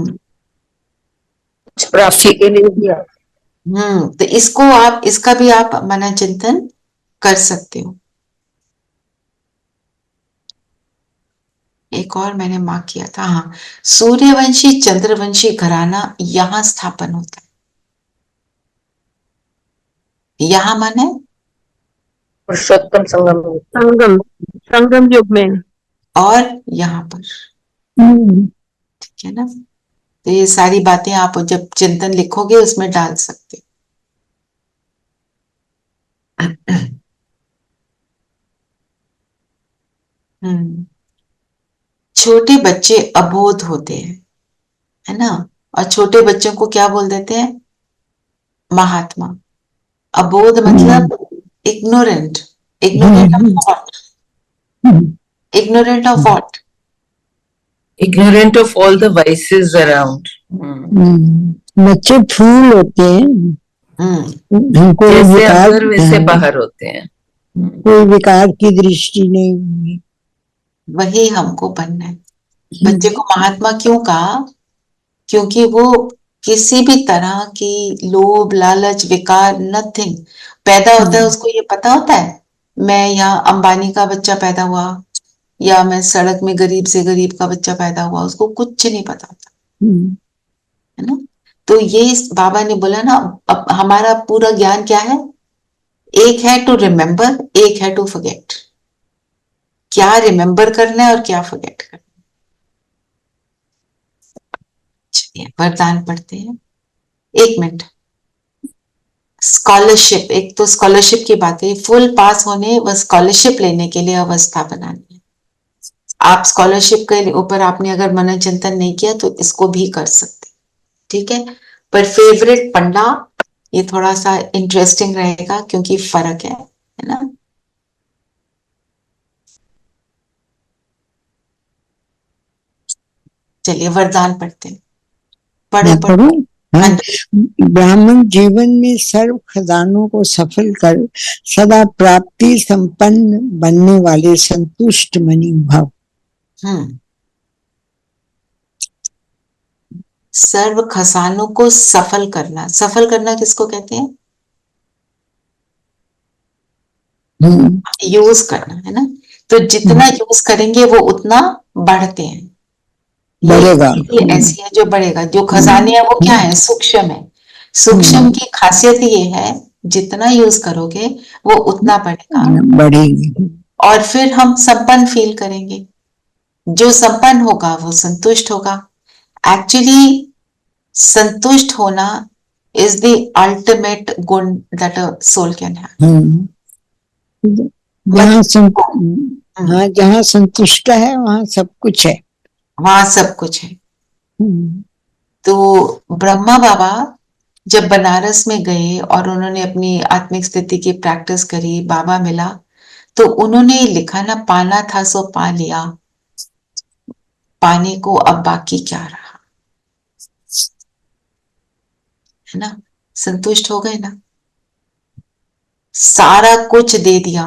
कुछ प्राप्ति के लिए भी तो इसको आप, इसका भी आप मनन चिंतन कर सकते हो। एक और मैंने मार्क किया था, हाँ, सूर्यवंशी चंद्रवंशी घराना यहां स्थापन होता है। यहां मन है पुरुषोत्तम संगम में। संगम, संगम युग में। और यहाँ पर, ठीक है ना। तो ये सारी बातें आप जब चिंतन लिखोगे उसमें डाल सकते हो। छोटे बच्चे अबोध होते हैं, है ना। और छोटे बच्चों को क्या बोल देते हैं? महात्मा। अबोध मतलब ignorant. Ignorant of what? Ignorant of what? ignorant of all the vices around. बच्चे फूल होते हैं, हमको जैसे विकार, अंदर वैसे बाहर होते हैं। कोई विकार की दृष्टि नहीं होगी। वही हमको बनना है। बच्चे को महात्मा क्यों कहा? क्योंकि वो किसी भी तरह की लोभ लालच विकार नथिंग पैदा होता है, उसको ये पता होता है मैं यहाँ अंबानी का बच्चा पैदा हुआ या मैं सड़क में गरीब से गरीब का बच्चा पैदा हुआ, उसको कुछ नहीं पता होता, है ना। तो ये बाबा ने बोला ना, अब हमारा पूरा ज्ञान क्या है? एक है टू रिमेम्बर, एक है टू फॉरगेट। क्या रिमेम्बर करना है और क्या फॉरगेट करना है। चलिए वरदान पढ़ते हैं। एक मिनट। स्कॉलरशिप, एक तो स्कॉलरशिप की बात है, फुल पास होने व स्कॉलरशिप लेने के लिए अवस्था बनानी है। आप स्कॉलरशिप के ऊपर आपने अगर मनन चिंतन नहीं किया तो इसको भी कर सकते, ठीक है। पर फेवरेट पंडा ये थोड़ा सा इंटरेस्टिंग रहेगा क्योंकि फर्क है ना। चलिए वरदान पढ़ते हैं। पढ़े मैं पढ़ो। पढ़ूं? हाँ, ब्राह्मण जीवन में सर्व खजानों को सफल कर सदा प्राप्ति संपन्न बनने वाले संतुष्ट मनी भाव। सर्व खजानों को सफल करना किसको कहते हैं? यूज करना, है ना? तो जितना यूज करेंगे वो उतना बढ़ते हैं, बढ़ेगा। ये ऐसी है जो बढ़ेगा। जो खजाने हैं वो क्या है? सूक्ष्म है। सूक्ष्म की खासियत ये है जितना यूज करोगे वो उतना बढ़ेगा, बढ़ेगी। और फिर हम संपन्न फील करेंगे। जो संपन्न होगा वो संतुष्ट होगा। एक्चुअली संतुष्ट होना इज द अल्टीमेट गुण that a soul can have. हाँ, जहाँ संतुष्ट है वहाँ सब कुछ है। वहां सब कुछ है। तो ब्रह्मा बाबा जब बनारस में गए और उन्होंने अपनी आत्मिक स्थिति की प्रैक्टिस करी, बाबा मिला, तो उन्होंने लिखा ना, पाना था सो पा लिया, पाने को अब बाकी क्या रहा, है ना? संतुष्ट हो गए ना, सारा कुछ दे दिया,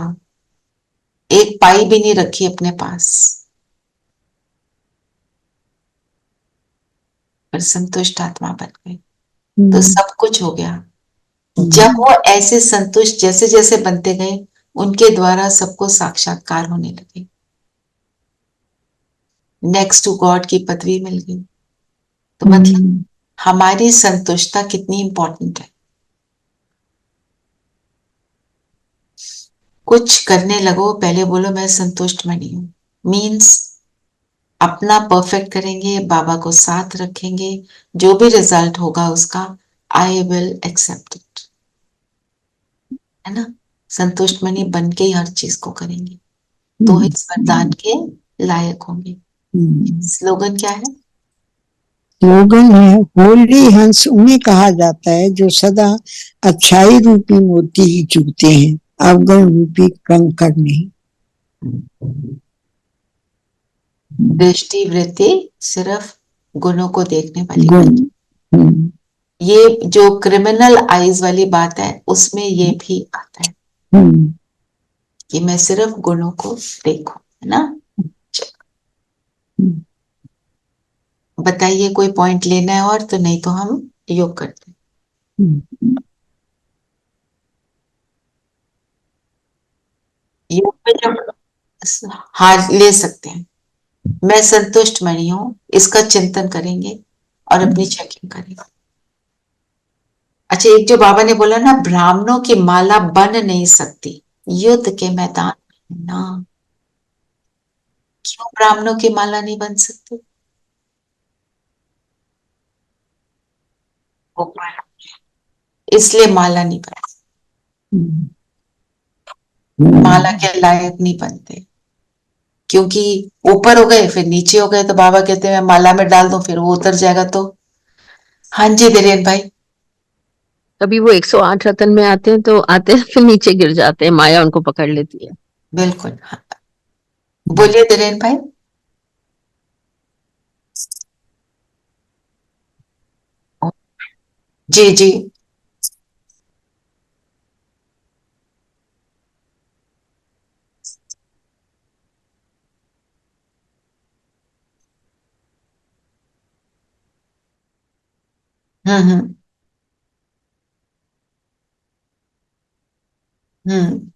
एक पाई भी नहीं रखी अपने पास, पर संतुष्ट आत्मा बन गए, तो सब कुछ हो गया। जब वो ऐसे संतुष्ट जैसे जैसे बनते गए, उनके द्वारा सबको साक्षात्कार होने लगे, नेक्स्ट टू गॉड की पदवी मिल गई। तो मतलब हमारी संतुष्टता कितनी इंपॉर्टेंट है। कुछ करने लगो, पहले बोलो मैं संतुष्ट बनी हूं, मीन्स अपना परफेक्ट करेंगे, बाबा को साथ रखेंगे, जो भी रिजल्ट होगा उसका आई विल एक्सेप्ट इट, है ना? संतुष्ट मनी बन के ही हर चीज को करेंगे, तो इस वरदान के लायक होंगे। स्लोगन क्या है? स्लोगन है, होली हंस उन्हें कहा जाता है जो सदा अच्छाई रूपी मोती ही चुगते हैं, अवगुण रूपी कंकड़ नहीं। दृष्टि वृत्ति सिर्फ गुणों को देखने वाली। ये जो क्रिमिनल आईज वाली बात है उसमें ये भी आता है कि मैं सिर्फ गुणों को देखूं, है ना? बताइए कोई पॉइंट लेना है और, तो नहीं तो हम योग करते हैं। योग में जब हार ले सकते हैं, मैं संतुष्ट मनी हूं, इसका चिंतन करेंगे और अपनी चेकिंग करेंगे। अच्छा, एक जो बाबा ने बोला ना, ब्राह्मणों की माला बन नहीं सकती युद्ध के मैदान में ना। क्यों ब्राह्मणों की माला नहीं बन सकती? इसलिए माला नहीं बन सकती, माला के लायक नहीं बनते, क्योंकि ऊपर हो गए फिर नीचे हो गए, तो बाबा कहते हैं माला में डाल दो फिर वो उतर जाएगा। तो हाँ जी धीरेन भाई। कभी वो 108 रतन में आते हैं तो आते हैं फिर नीचे गिर जाते हैं, माया उनको पकड़ लेती है। बिल्कुल, हाँ। बोलिए धीरेन भाई। जी जी। हम्म। हम्म।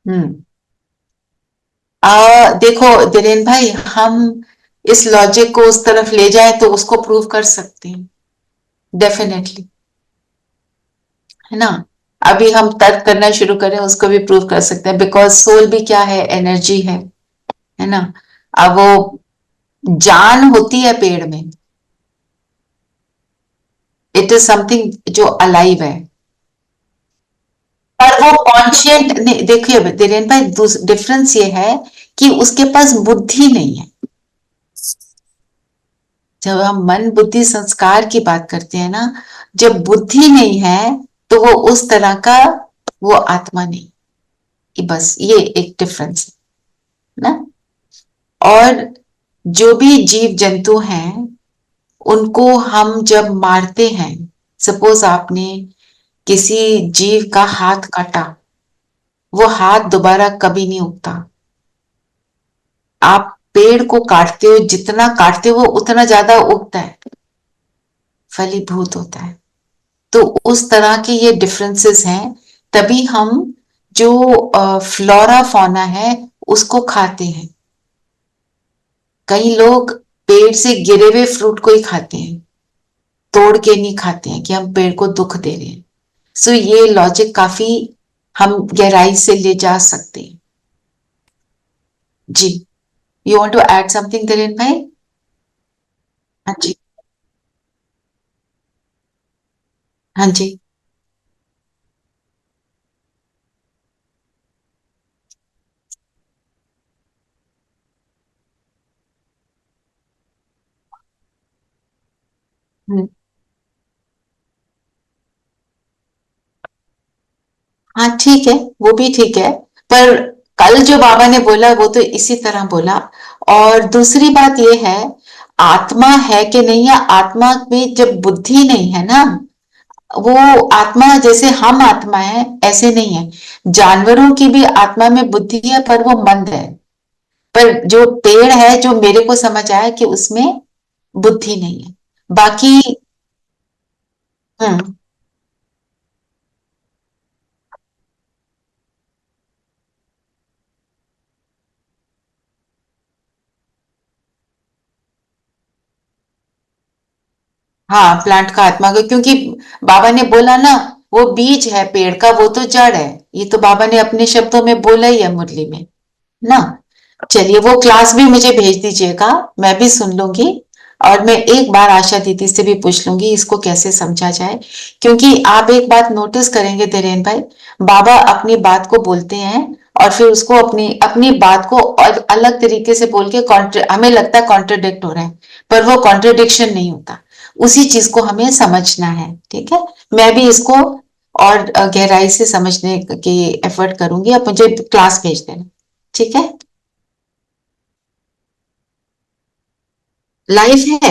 हम्म। देखो धीरेन भाई, हम इस लॉजिक को उस तरफ ले जाए तो उसको प्रूव कर सकते हैं डेफिनेटली, है ना? अभी हम तर्क करना शुरू करें उसको भी प्रूव कर सकते हैं, बिकॉज सोल भी क्या है? एनर्जी है ना? अब वो जान होती है पेड़ में, इट इज समथिंग जो अलाइव है, पर वो कॉन्शियंट नहीं। देखिए धीरेन भाई, डिफरेंस ये है कि उसके पास बुद्धि नहीं है, जब हम मन बुद्धि संस्कार की बात करते हैं ना, जब बुद्धि नहीं है तो वो उस तरह का वो आत्मा नहीं, कि बस ये एक डिफरेंस है ना। और जो भी जीव जंतु हैं उनको हम जब मारते हैं, सपोज आपने किसी जीव का हाथ काटा, वो हाथ दोबारा कभी नहीं उगता। आप पेड़ को काटते हो, जितना काटते हो उतना ज्यादा उगता है, फलीभूत होता है। तो उस तरह के ये डिफरेंसेस हैं, तभी हम जो फ्लोरा फौना है उसको खाते हैं। कई लोग पेड़ से गिरे हुए फ्रूट को ही खाते हैं, तोड़ के नहीं खाते हैं कि हम पेड़ को दुख दे रहे हैं। सो ये लॉजिक काफी हम गहराई से ले जा सकते हैं। जी, you want to add something Dhiren भाई? हाँ जी, हाँ जी। हम्म, हाँ ठीक है, वो भी ठीक है, पर कल जो बाबा ने बोला वो तो इसी तरह बोला। और दूसरी बात ये है, आत्मा है कि नहीं है, आत्मा में जब बुद्धि नहीं है ना, वो आत्मा जैसे हम आत्मा है ऐसे नहीं है। जानवरों की भी आत्मा में बुद्धि है पर वो मंद है। पर जो पेड़ है, जो मेरे को समझ आया कि उसमें बुद्धि नहीं है। बाकी हम्म, हाँ प्लांट का आत्मा का, क्योंकि बाबा ने बोला ना, वो बीज है पेड़ का, वो तो जड़ है। ये तो बाबा ने अपने शब्दों में बोला ही है मुरली में ना। चलिए, वो क्लास भी मुझे भेज दीजिएगा, मैं भी सुन लूंगी। और मैं एक बार आशा दीदी से भी पूछ लूंगी इसको कैसे समझा जाए। क्योंकि आप एक बात नोटिस करेंगे धीरेन भाई, बाबा अपनी बात को बोलते हैं और फिर उसको अपनी अपनी बात को और अलग तरीके से बोल के हमें लगता है कॉन्ट्रडिक्ट हो रहा है, पर वो कॉन्ट्रडिक्शन नहीं होता। उसी चीज को हमें समझना है, ठीक है। मैं भी इसको और गहराई से समझने की एफर्ट करूंगी। आप मुझे क्लास भेज देना, ठीक है। लाइफ है,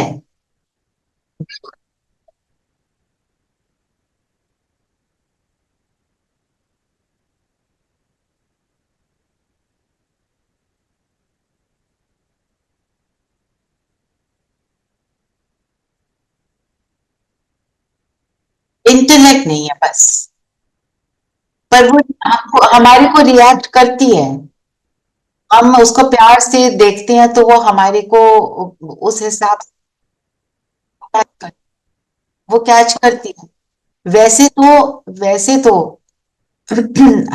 इंटेलेक्ट नहीं है बस। पर वो हमको हमारे को रिएक्ट करती है, हम उसको प्यार से देखते हैं तो वो हमारे को उस हिसाब से catch वो कैच करती है। वैसे तो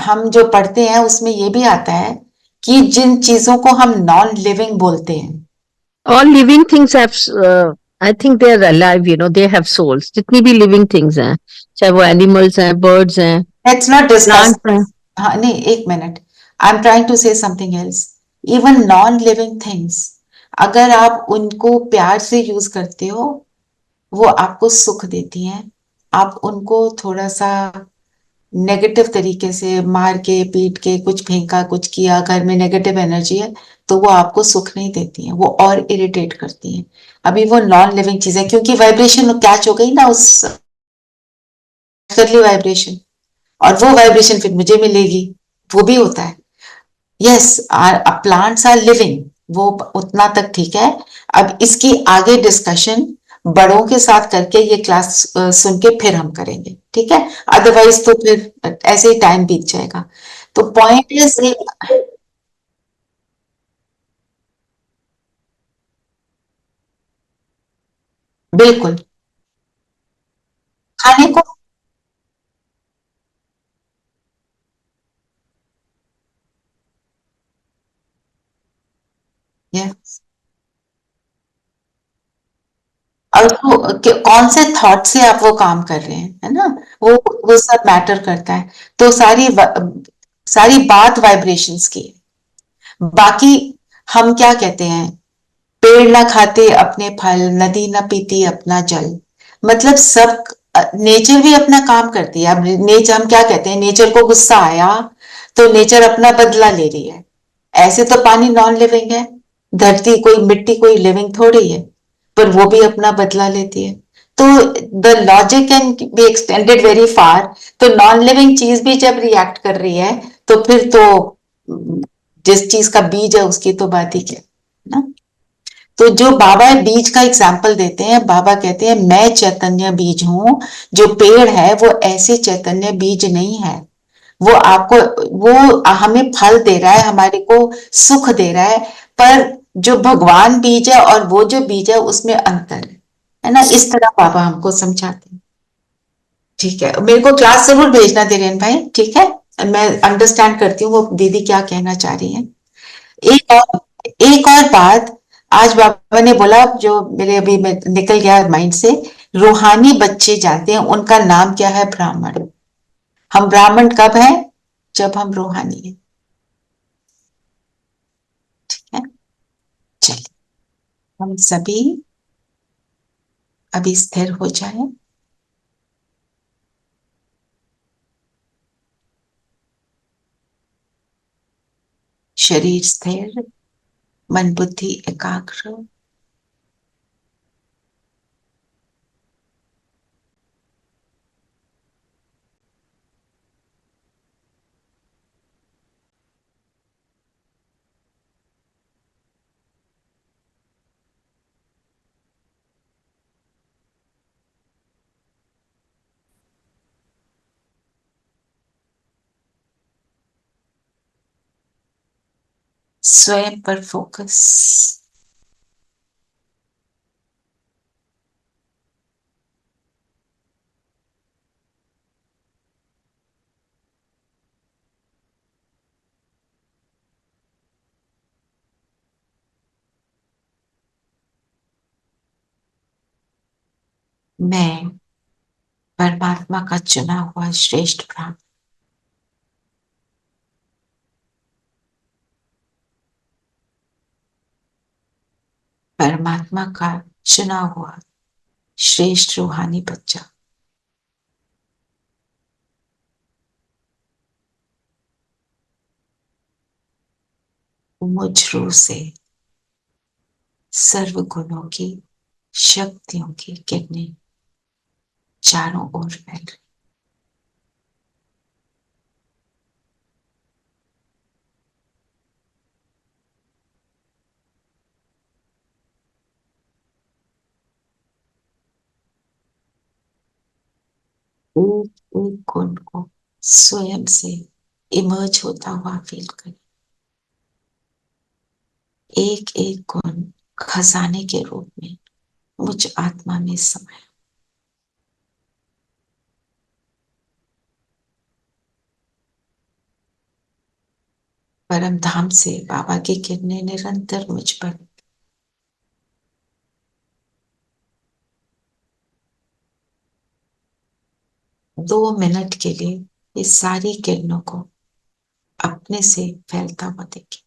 हम जो पढ़ते हैं उसमें ये भी आता है कि जिन चीजों को हम नॉन लिविंग बोलते हैं, All living things have, I think they are alive, you know, they have souls. जितनी भी living things हैं, चाहे वो animals हैं, birds हैं, लेट्स नॉट डिस्कस। plants हैं. हाँ नहीं, एक minute, I am trying to say something else. Even non living things, अगर आप उनको प्यार से यूज करते हो, वो आपको सुख देती हैं। आप उनको थोड़ा सा नेगेटिव तरीके से मार के पीट के कुछ फेंका, कुछ किया, घर में नेगेटिव एनर्जी है, तो वो आपको सुख नहीं देती हैं, वो और इरिटेट करती हैं। अभी वो नॉन लिविंग चीजें, क्योंकि वाइब्रेशन कैच हो गई ना, उस कर ली वाइब्रेशन, और वो वाइब्रेशन फिर मुझे मिलेगी, वो भी होता है। यस, प्लांट्स आर लिविंग, वो उतना तक ठीक है। अब इसकी आगे डिस्कशन बड़ों के साथ करके ये क्लास सुन के फिर हम करेंगे, ठीक है। अदरवाइज तो फिर ऐसे ही टाइम बीत जाएगा। तो पॉइंट इज, बिल्कुल खाने को, yes, और कौन से थॉट से आप वो काम कर रहे हैं, है ना, वो सब मैटर करता है। तो सारी बात वाइब्रेशंस की है। बाकी हम क्या कहते हैं, पेड़ ना खाते अपने फल, नदी ना पीती अपना जल। मतलब सब नेचर भी अपना काम करती है। अब नेचर, हम क्या कहते हैं, नेचर को गुस्सा आया तो नेचर अपना बदला ले रही है। ऐसे तो पानी नॉन लिविंग है, धरती कोई, मिट्टी कोई लिविंग थोड़ी है, पर वो भी अपना बदला लेती है। तो the logic can be extended very far. तो नॉन लिविंग चीज भी जब रिएक्ट कर रही है तो फिर तो जिस चीज का बीज है उसकी तो बात ही क्या ना। तो जो बाबा बीज का एग्जाम्पल देते हैं, बाबा कहते हैं मैं चैतन्य बीज हूं। जो पेड़ है वो ऐसे चैतन्य बीज नहीं है, वो आपको, वो हमें फल दे रहा है, हमारे को सुख दे रहा है। पर जो भगवान बीज है और वो जो बीज है उसमें अंतर है ना। इस तरह बाबा हमको समझाते हैं। ठीक है, मेरे को क्लास जरूर भेजना धीरेन भाई, ठीक है। मैं अंडरस्टैंड करती हूँ वो दीदी क्या कहना चाह रही है। एक और बात, आज बाबा ने बोला जो मेरे अभी में निकल गया माइंड से, रूहानी बच्चे जानते हैं उनका नाम क्या है? ब्राह्मण। हम ब्राह्मण कब है? जब हम रूहानी है। ठीक है, चलिए हम सभी अभी स्थिर हो जाए। शरीर स्थिर, मन बुद्धि एकाग्र। स्वयं पर फोकस। मैं परमात्मा का चुना हुआ श्रेष्ठ ब्राह्मण। परमात्मा का चुना हुआ श्रेष्ठ रूहानी बच्चा। मुझ रूह से सर्व गुणों की, शक्तियों की किरणें चारों ओर फैल रही। एक एक गुण को स्वयं से इमर्ज होता हुआ फील करें। एक एक गुण खजाने के रूप में मुझ आत्मा में समाया। परम धाम से बाबा की किरणें निरंतर मुझ पर। 2 मिनट के लिए इस सारी किरणों को अपने से फैलता हुआ देखें।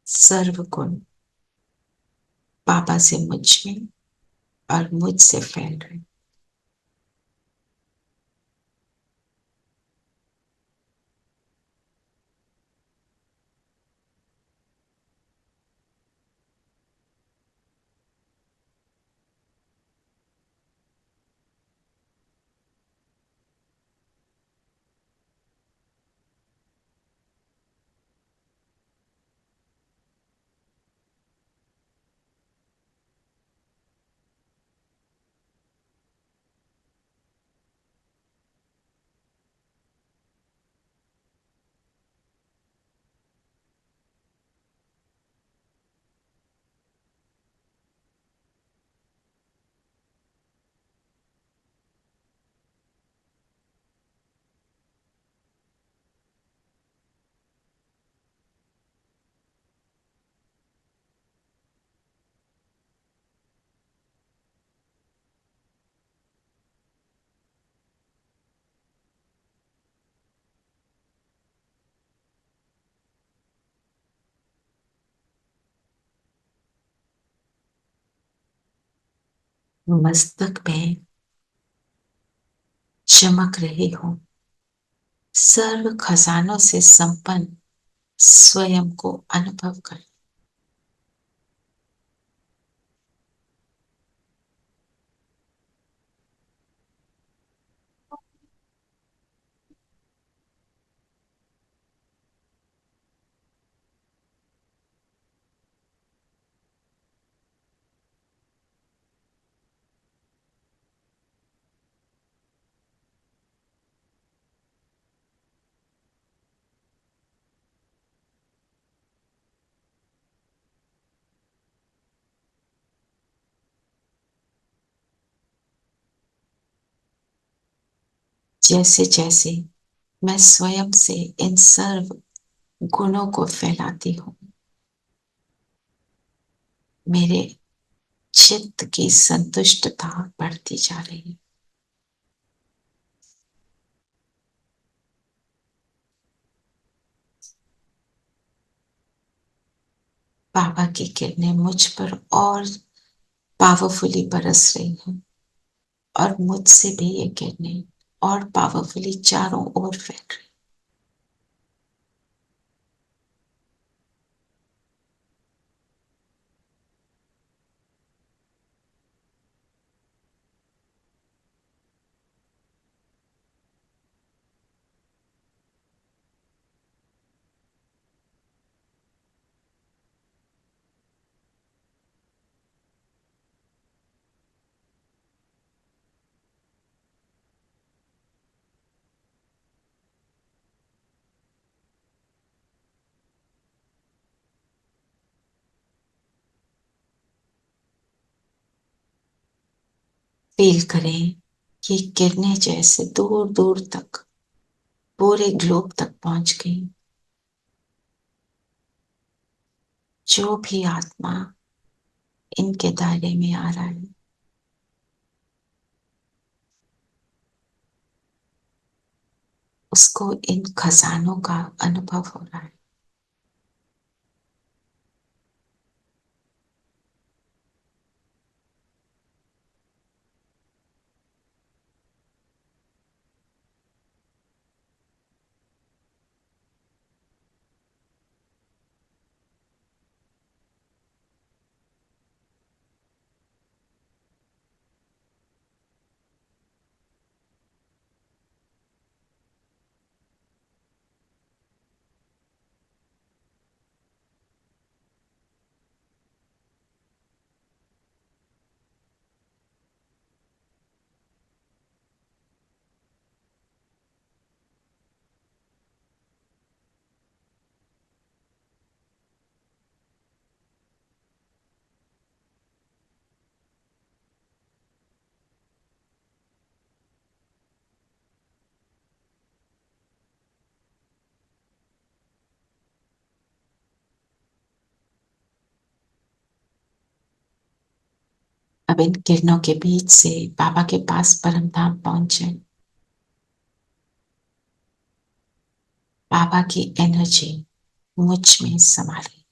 सर्व गुण बाबा से मुझ में और मुझ से फैल रहे। मस्तक में चमक रहे हो, सर्व खजानों से संपन्न स्वयं को अनुभव कर। जैसे जैसे मैं स्वयं से इन सर्व गुणों को फैलाती हूँ, मेरे चित्त की संतुष्टता बढ़ती जा रही है। बाबा की किरणें मुझ पर और पावरफुली बरस रही हैं और मुझसे भी ये किरणें और पावरफुली चारों ओर फैल रही। फील करें कि किरणें जैसे दूर दूर तक पूरे ग्लोब तक पहुंच गई। जो भी आत्मा इनके दायरे में आ रहा है, उसको इन खजानों का अनुभव हो रहा है। अब इन किरणों के बीच से बाबा के पास परम धाम पहुंचे। बाबा की एनर्जी मुझ में समा रही।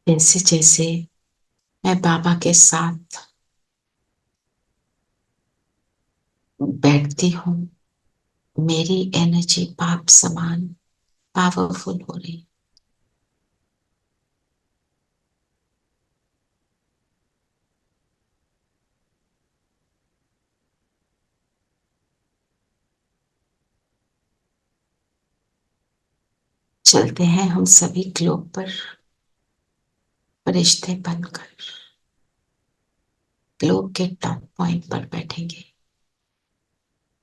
जैसे जैसे मैं बाबा के साथ बैठती हूँ, मेरी एनर्जी बाप समान पावरफुल हो रही। चलते हैं हम सभी ग्लोब पर फरिश्ते बनकर, ग्लोब के टॉप पॉइंट पर बैठेंगे।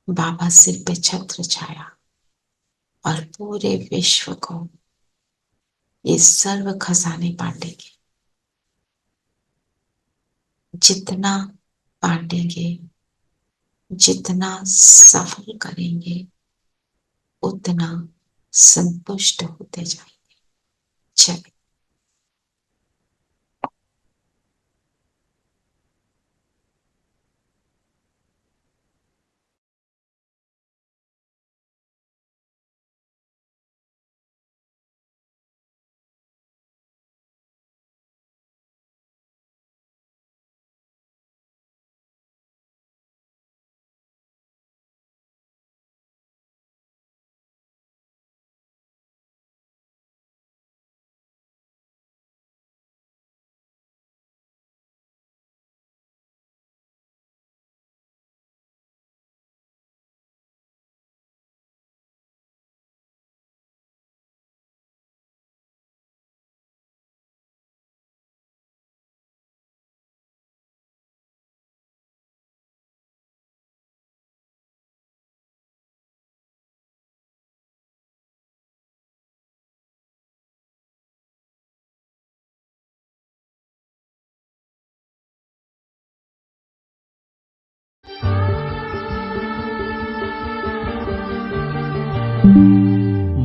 बाबा सिर पे छत्र छाया और पूरे विश्व को ये सर्व खजाने बांटेंगे। जितना बांटेंगे, जितना सफल करेंगे, उतना संतुष्ट होते जाएंगे। चलिए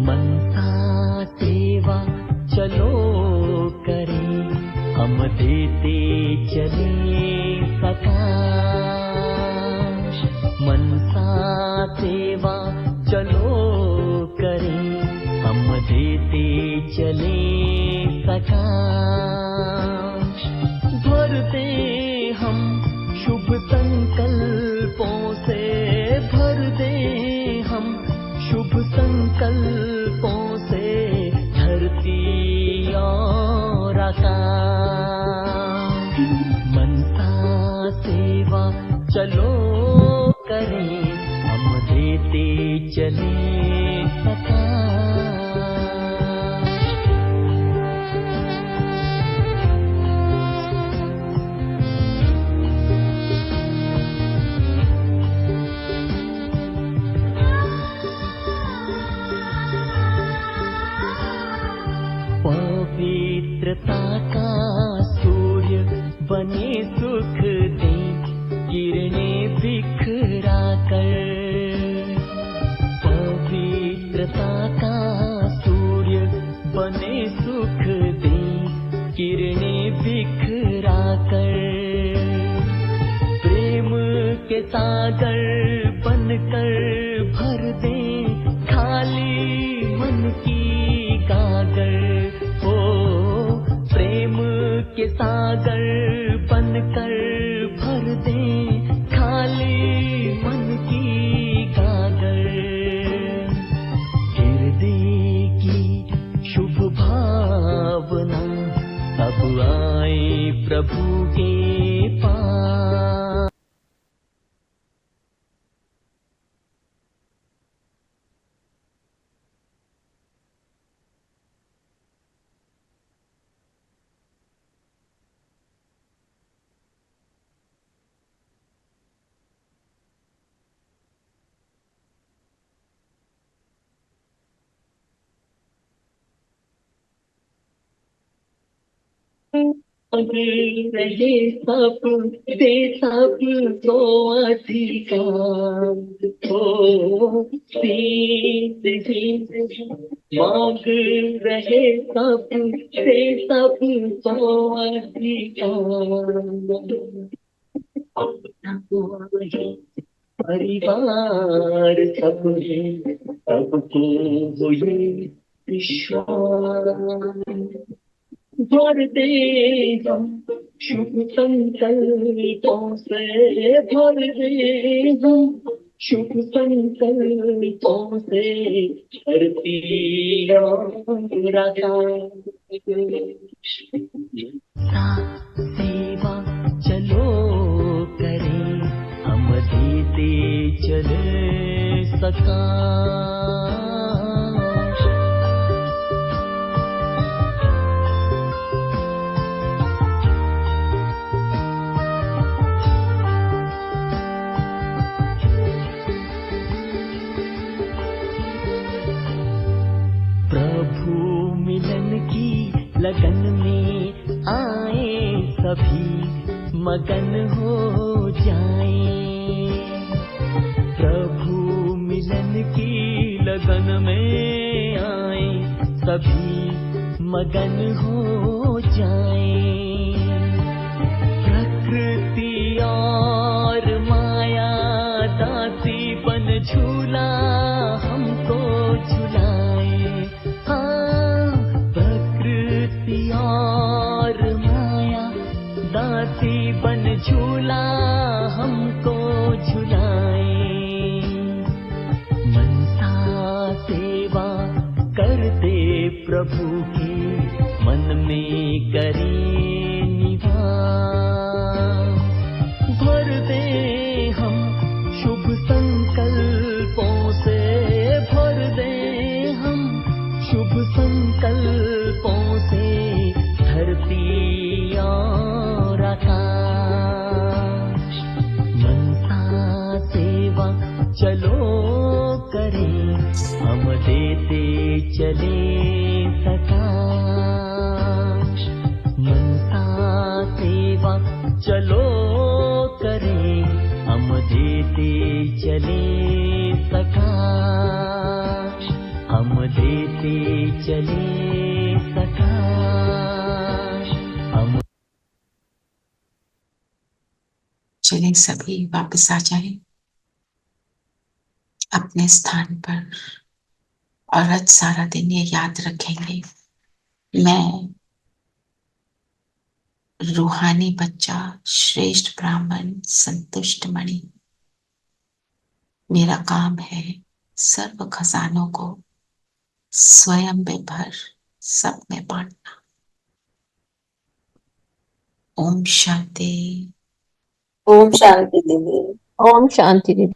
मनसा सेवा चलो करें, हम देते चले प्रकाश। मनसा सेवा चलो करें, हम देते चले प्रकाश। भर दे हम शुभ संकल्पों से, भर दे हम शुभ संकल्पों से धरती और आकाश। मनसा सेवा चलो करें, हम देते चले प्रकाश। पवित्रता का सूर्य बने सुख दे, किरणें बिखरा कर। पवित्रता का सूर्य बने सुख दे, किरणें बिखरा कर। प्रेम के सागर बनकर भर दे खाली मन की गागर। प्रेम के सागर बनकर भर दे खाली मन की गागर। हृदय की शुभ भावना अब आए प्रभु के पास। अगर रहे सब दे सब तो अधिकार हो, सीध मांग रहे सब दे सब तो अधिकार। परिवार सब है, सबको हो ये विश्वास। भर दे हम शुभ संकल्पों से, भर दे हम शुभ संकल्पों से धरती और आकाश। सेवा चलो करें, हम देते चले प्रकाश। मिलन की लगन में आए, सभी मगन हो जाए। प्रभु मिलन की लगन में आए, सभी मगन हो जाए। प्रकृति और माया दासी बन झूला हमको झुलाए। हाँ, प्रकृति और माया दासी बन झूला हमको झुलाए। मनसा सेवा करते प्रभु की, मन में करे निवास। भर दे हम शुभ संकल्पों से, भर दे हम शुभ संकल्पों से, धरती और आकाश। मनसा सेवा चलो करें, हम देते चले सकाश। मनसा सेवा चलो करें, हम देते चले सकाश। हम देते चले सकाश। हम चलें सभी वापस आ जाएं अपने स्थान पर, और आज सारा दिन ये याद रखेंगे, मैं रूहानी बच्चा, श्रेष्ठ ब्राह्मण, संतुष्ट मणि, मेरा काम है सर्व खजानों को स्वयं में भर सब में बांटना। ओम शांति। ओम शांति दीदी। ओम शांति दीदी।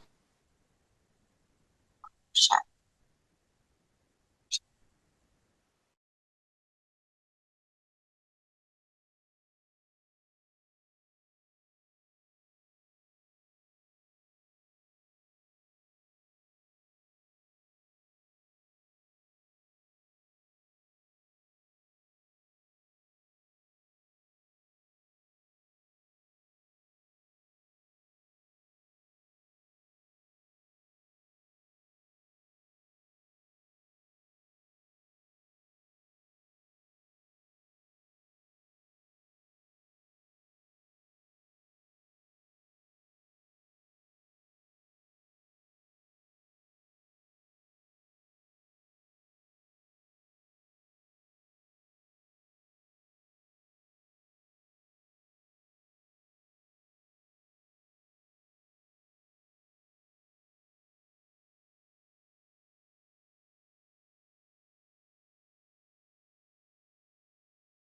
शांति।